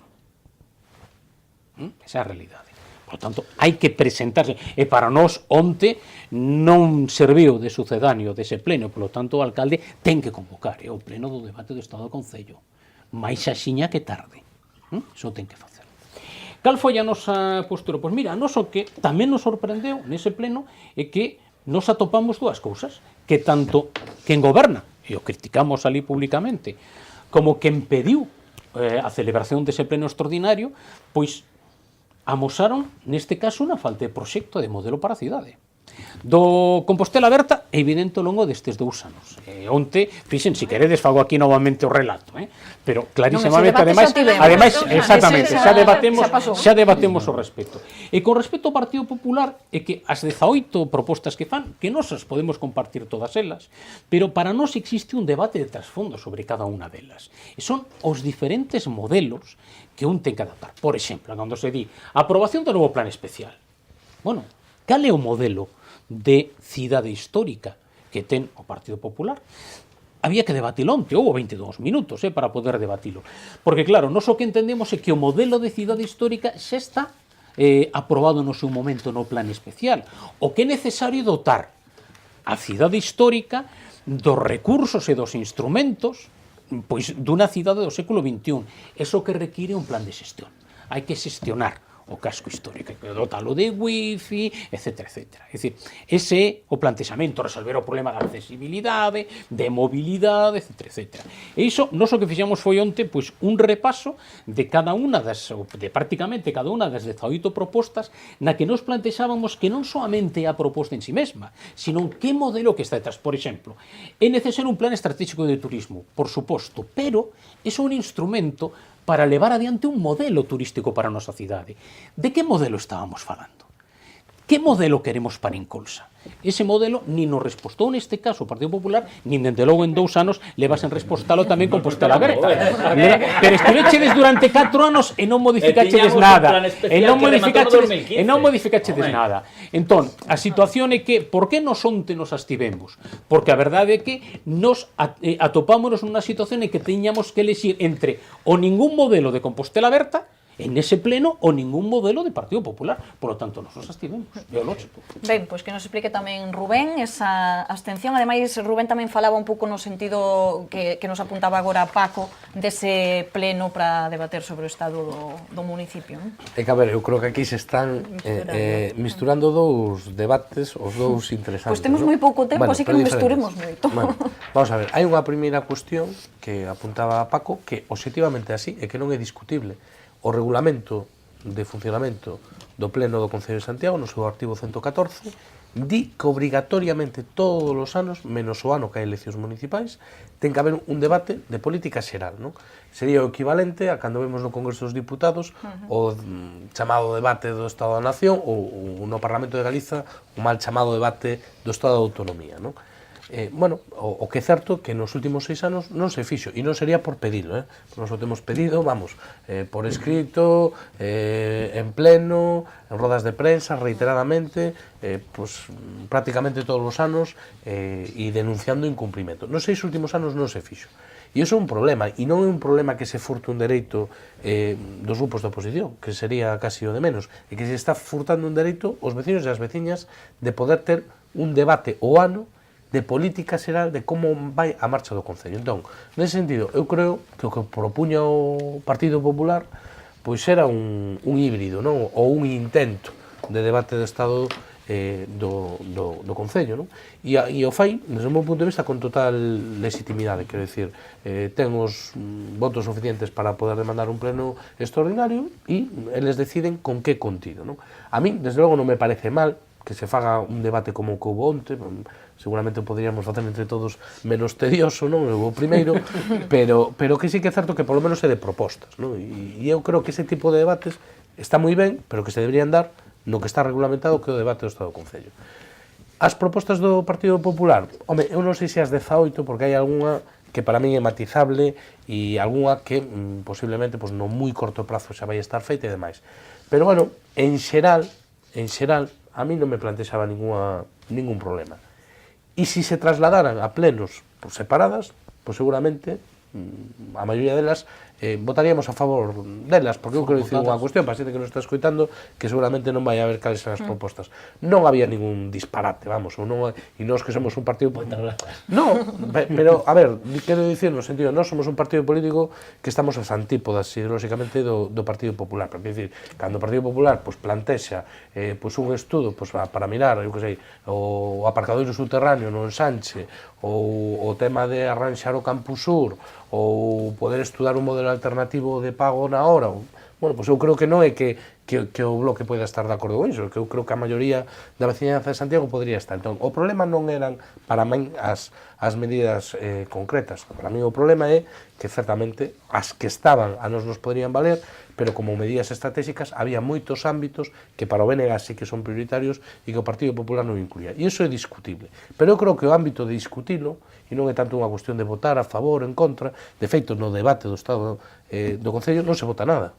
Esa é a realidade. Por tanto, hai que presentarse. E para nós, onte, non serviu de sucedáneo dese pleno. Por lo tanto, o alcalde ten que convocar o pleno do debate do Estado do Concello. Mais axiña que tarde. Iso ten que facer. Cal foi a nosa postura? Pois mira, a nos o que tamén nos sorprendeu nese pleno é que nos atopamos 2 cousas. Que tanto quen goberna, e o criticamos ali públicamente, como quen pediu a celebración dese pleno extraordinario, pois amosaron, neste caso, unha falta de proxecto de modelo para a cidade. Do Compostela Aberta é evidente ao longo destes 2 anos. Onte, fixen, se queredes, fago aquí novamente o relato, pero clarísimamente, ademais, exactamente, xa debatemos o respecto. E con respecto ao Partido Popular, é que as 18 propostas que fan, que nós as podemos compartir todas elas, pero para nós existe un debate de trasfondo sobre cada unha delas. E son os diferentes modelos que un ten que adaptar. Por exemplo, cando se di aprobación do novo plan especial. Bueno, cal é o modelo de cidade histórica que ten o Partido Popular? había que debatilo onte, houve 22 minutos para poder debatilo. Porque claro, nós o que entendemos é que o modelo de cidade histórica xa está aprobado no seu momento no plan especial. O que é necesario dotar a cidade histórica dos recursos e dos instrumentos pois dunha cidade do século XXI. Eso que require un plan de xestión. Hai que xestionar o casco histórico, hai que dotalo de wifi, etc, etc. É dicir, ese é o plantexamento, resolver o problema da accesibilidade, de mobilidade, etc, etc. E iso, nós o que fixemos foi onte, pois, un repaso de cada unha das, de prácticamente cada unha das 18 propostas, na que nos plantexábamos que non soamente a proposta en si mesma, sino que modelo que está detrás. Por exemplo, é necesario un plan estratégico de turismo, por suposto, pero é un instrumento para levar adiante un modelo turístico para a nosa cidade. De que modelo estábamos falando? Que modelo queremos para Incolsa? Ese modelo ni nos respostou neste caso o Partido Popular, nin dende logo en 2 anos levas en respostalo tamén con Compostela Aberta. Pero estivechedes durante 4 anos e non modificachedes nada. E non modificachedes nada. Entón, a situación é que, por que nos onte nos abstivemos? Porque a verdade é que nos atopámonos nunha situación en que teñamos que elexir entre o ningún modelo de Compostela Aberta en ese pleno o ningún modelo de Partido Popular. Por lo tanto, nos abstivemos. É o lógico. Ben, pois que nos explique tamén Rubén esa abstención. Ademais, Rubén tamén falaba un pouco no sentido que nos apuntaba agora Paco dese pleno para debater sobre o estado do municipio. É que, a ver, eu creo que aquí se están misturando dous debates, os dous interesantes. Pois temos moi pouco tempo, así que non misturemos moito. Bueno, vamos a ver, hai unha primeira cuestión que apuntaba Paco, que obxectivamente así, é que non é discutible. O regulamento de funcionamento do Pleno do Concello de Santiago, no seu artigo 114, di que obrigatoriamente todos os anos, menos o ano que hai eleccións municipais, ten que haber un debate de política xeral, non? Sería o equivalente a cando vemos no Congreso dos Diputados o chamado debate do Estado da Nación ou no Parlamento de Galiza o mal chamado debate do Estado da Autonomía, non? Bueno, o que é certo que nos últimos 6 anos non se fixo, e non sería por pedilo, nos o temos pedido, vamos, por escrito, en pleno, en rodas de prensa, reiteradamente, pues, prácticamente todos os anos, e denunciando incumprimento. Nos 6 últimos anos non se fixo. E iso é un problema, e non é un problema que se furte un dereito dos grupos da oposición, que sería casi o de menos, e que se está furtando un dereito aos veciños e as veciñas de poder ter un debate o ano de política xeral de como vai a marcha do Concello. Entón, nese sentido, eu creo que o que propuña o Partido Popular pois era un híbrido, non? Ou un intento de debate de Estado do Concello, non? E o fai, desde o meu punto de vista, con total legitimidade, quero dicir, ten os votos suficientes para poder demandar un pleno extraordinario e eles deciden con que contido, non? A mí, desde logo, non me parece mal que se faga un debate como o que houve onte, seguramente poderíamos facer entre todos menos tedioso, non? O primeiro, pero que sí que é certo que polo menos é de propostas, non? E eu creo que ese tipo de debates está moi ben, pero que se deberían dar no que está regulamentado, que é o debate do Estado do Concello. As propostas do Partido Popular, home, eu non sei se as 18, porque hai algunha que para min é matizable e algunha que posiblemente no moi corto prazo xa vai estar feita e demais. Pero, bueno, en xeral, a mí non me plantexaba ningún problema. E se se trasladaran a plenos por separadas, pois seguramente a maioría delas votaríamos a favor delas, porque eu quero dicir unha cuestión para a xente que nos está escoitando, que seguramente non vai haber cales son as propostas. Non había ningún disparate, vamos, e nós que somos un partido... Non, pero, a ver, quero dicir no sentido, nós somos un partido político que estamos as antípodas, ideolóxicamente, do Partido Popular. Para dicir, cando o Partido Popular plantexa un estudo para mirar, eu que sei, o aparcadoiro subterráneo no Ensanche, ou o tema de arranxar o Campus Sur, ou poder estudar un modelo alternativo de pago na hora, bueno, pois eu creo que non é que o Bloque poida estar de acordo con iso, que eu creo que a maioría da veciñanza de Santiago podría estar. Entón, o problema non eran, para min, as medidas concretas. Para min o problema é que, certamente, as que estaban a nos poderían valer, pero como medidas estratégicas había moitos ámbitos que para o BNG sí que son prioritarios e que o Partido Popular non incluía. E iso é discutible. Pero eu creo que o ámbito de discutilo, e non é tanto unha cuestión de votar a favor ou en contra, de feito, no debate do Estado do Concello non se vota nada.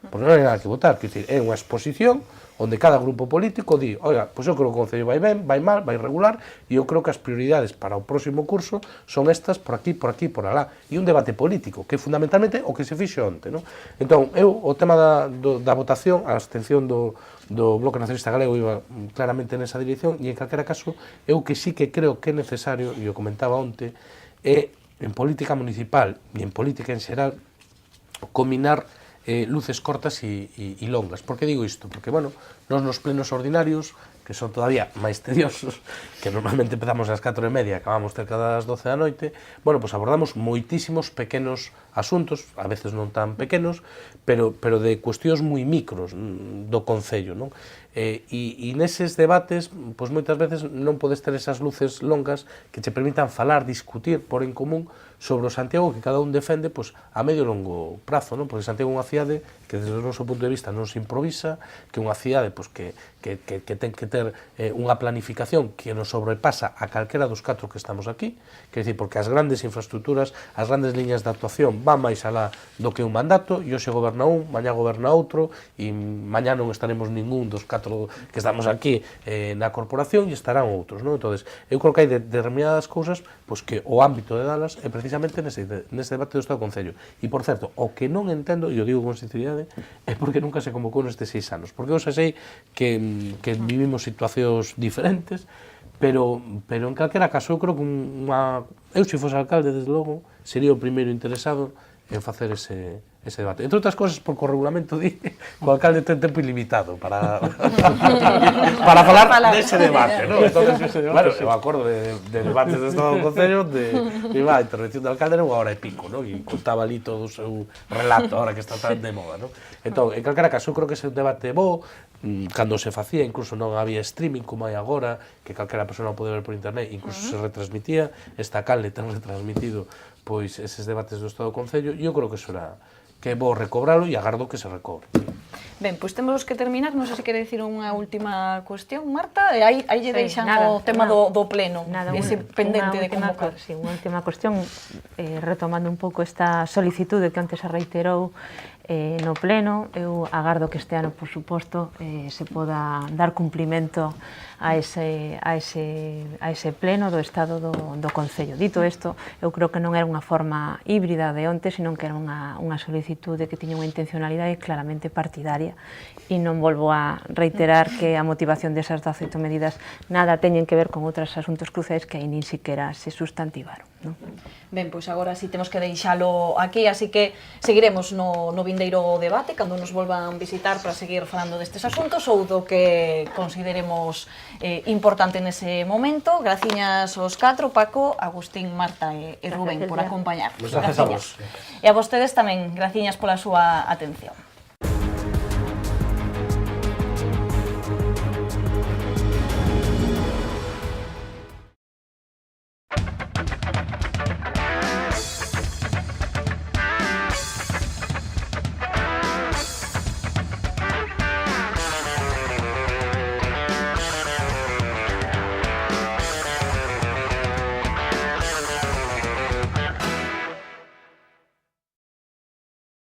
Porque non hai nada que votar, é unha exposición, onde cada grupo político di, oiga, pois eu creo que o Concello vai ben, vai mal, vai regular, e eu creo que as prioridades para o próximo curso son estas por aquí, por alá. E un debate político, que fundamentalmente o que se fixe onte, non? Entón, eu, o tema da votación, a abstención do Bloque Nacionalista Galego iba claramente nesa dirección, e en calquera caso, eu que sí que creo que é necesario, e o comentaba onte, é en política municipal e en política en xeral, combinar luces cortas e longas. Por que digo isto? Porque, bueno, nos plenos ordinarios, que son todavía máis tediosos, que normalmente empezamos ás 4:30 e acabamos cerca das 12 da noite, bueno, pues abordamos moitísimos pequenos asuntos, a veces non tan pequenos, pero de cuestións moi micros do Concello, non? E neses debates, pois moitas veces non podes ter esas luces longas que che permitan falar, discutir por en común sobre o Santiago que cada un defende pois, a medio e longo prazo, non? Porque Santiago é unha cidade que desde o noso punto de vista non se improvisa, que é unha cidade pois, que ten que ter unha planificación que nos sobrepasa a calquera dos 4 que estamos aquí, quer dizer, porque as grandes infraestructuras, as grandes liñas de actuación van máis alá do que un mandato, e hoxe goberna un, mañá goberna outro, e mañá non estaremos ningún dos 4 que estamos aquí na corporación e estarán outros, non? Entonces, eu creo que hai determinadas cousas pois, que o ámbito de dalas é precisamente nese debate do Estado Concello. E, por certo, o que non entendo, e o digo con sinceridade, é porque nunca se convocou nestes 6 anos. Porque eu xa sei que vivimos situacións diferentes, pero en calquera caso, eu creo que eu, se fose alcalde, desde logo, sería o primeiro interesado en facer ese debate. Entre outras cosas, porque o regulamento di que o alcalde ten tempo ilimitado para falar dese debate, non? Entonces, claro, eu acordo de debates do Estado do Concello a intervención do alcalde era 1 hora e pico, non? E contaba ali todo o seu relato, ahora que está tan de moda, non? Entón, en calquera caso, eu creo que ese debate bo, cando se facía, incluso non había streaming como hai agora, que calquera persona pode ver por internet, incluso se retransmitía, esta canle ten retransmitido pois eses debates do Estado do Concello, e eu creo que eso era que é bo recobralo e agardo que se recobre. Ben, pois temos que terminar, non sei se quere dicir unha última cuestión, Marta, e aí lle deixan o tema do pleno, ese pendente de convocar. Sí, unha última cuestión, retomando un pouco esta solicitude que antes se reiterou no pleno, eu agardo que este ano, por suposto, se poda dar cumplimento a ese pleno do Estado do Concello. Dito isto, eu creo que non era unha forma híbrida de onte, sino que era unha solicitude que tiña unha intencionalidade claramente partidaria, e non volvo a reiterar que a motivación desas 18 medidas nada teñen que ver con outros asuntos cruciais que aí nin siquiera se sustantivaron, non? Ben, pois agora sí temos que deixalo aquí, así que seguiremos no vindeiro debate cando nos volvan visitar para seguir falando destes asuntos ou do que consideremos importante nese momento. Graciñas aos 4, Paco, Agustín, Marta e Rubén por acompañarnos. Gracias a vos. E a vostedes tamén, graciñas pola súa atención.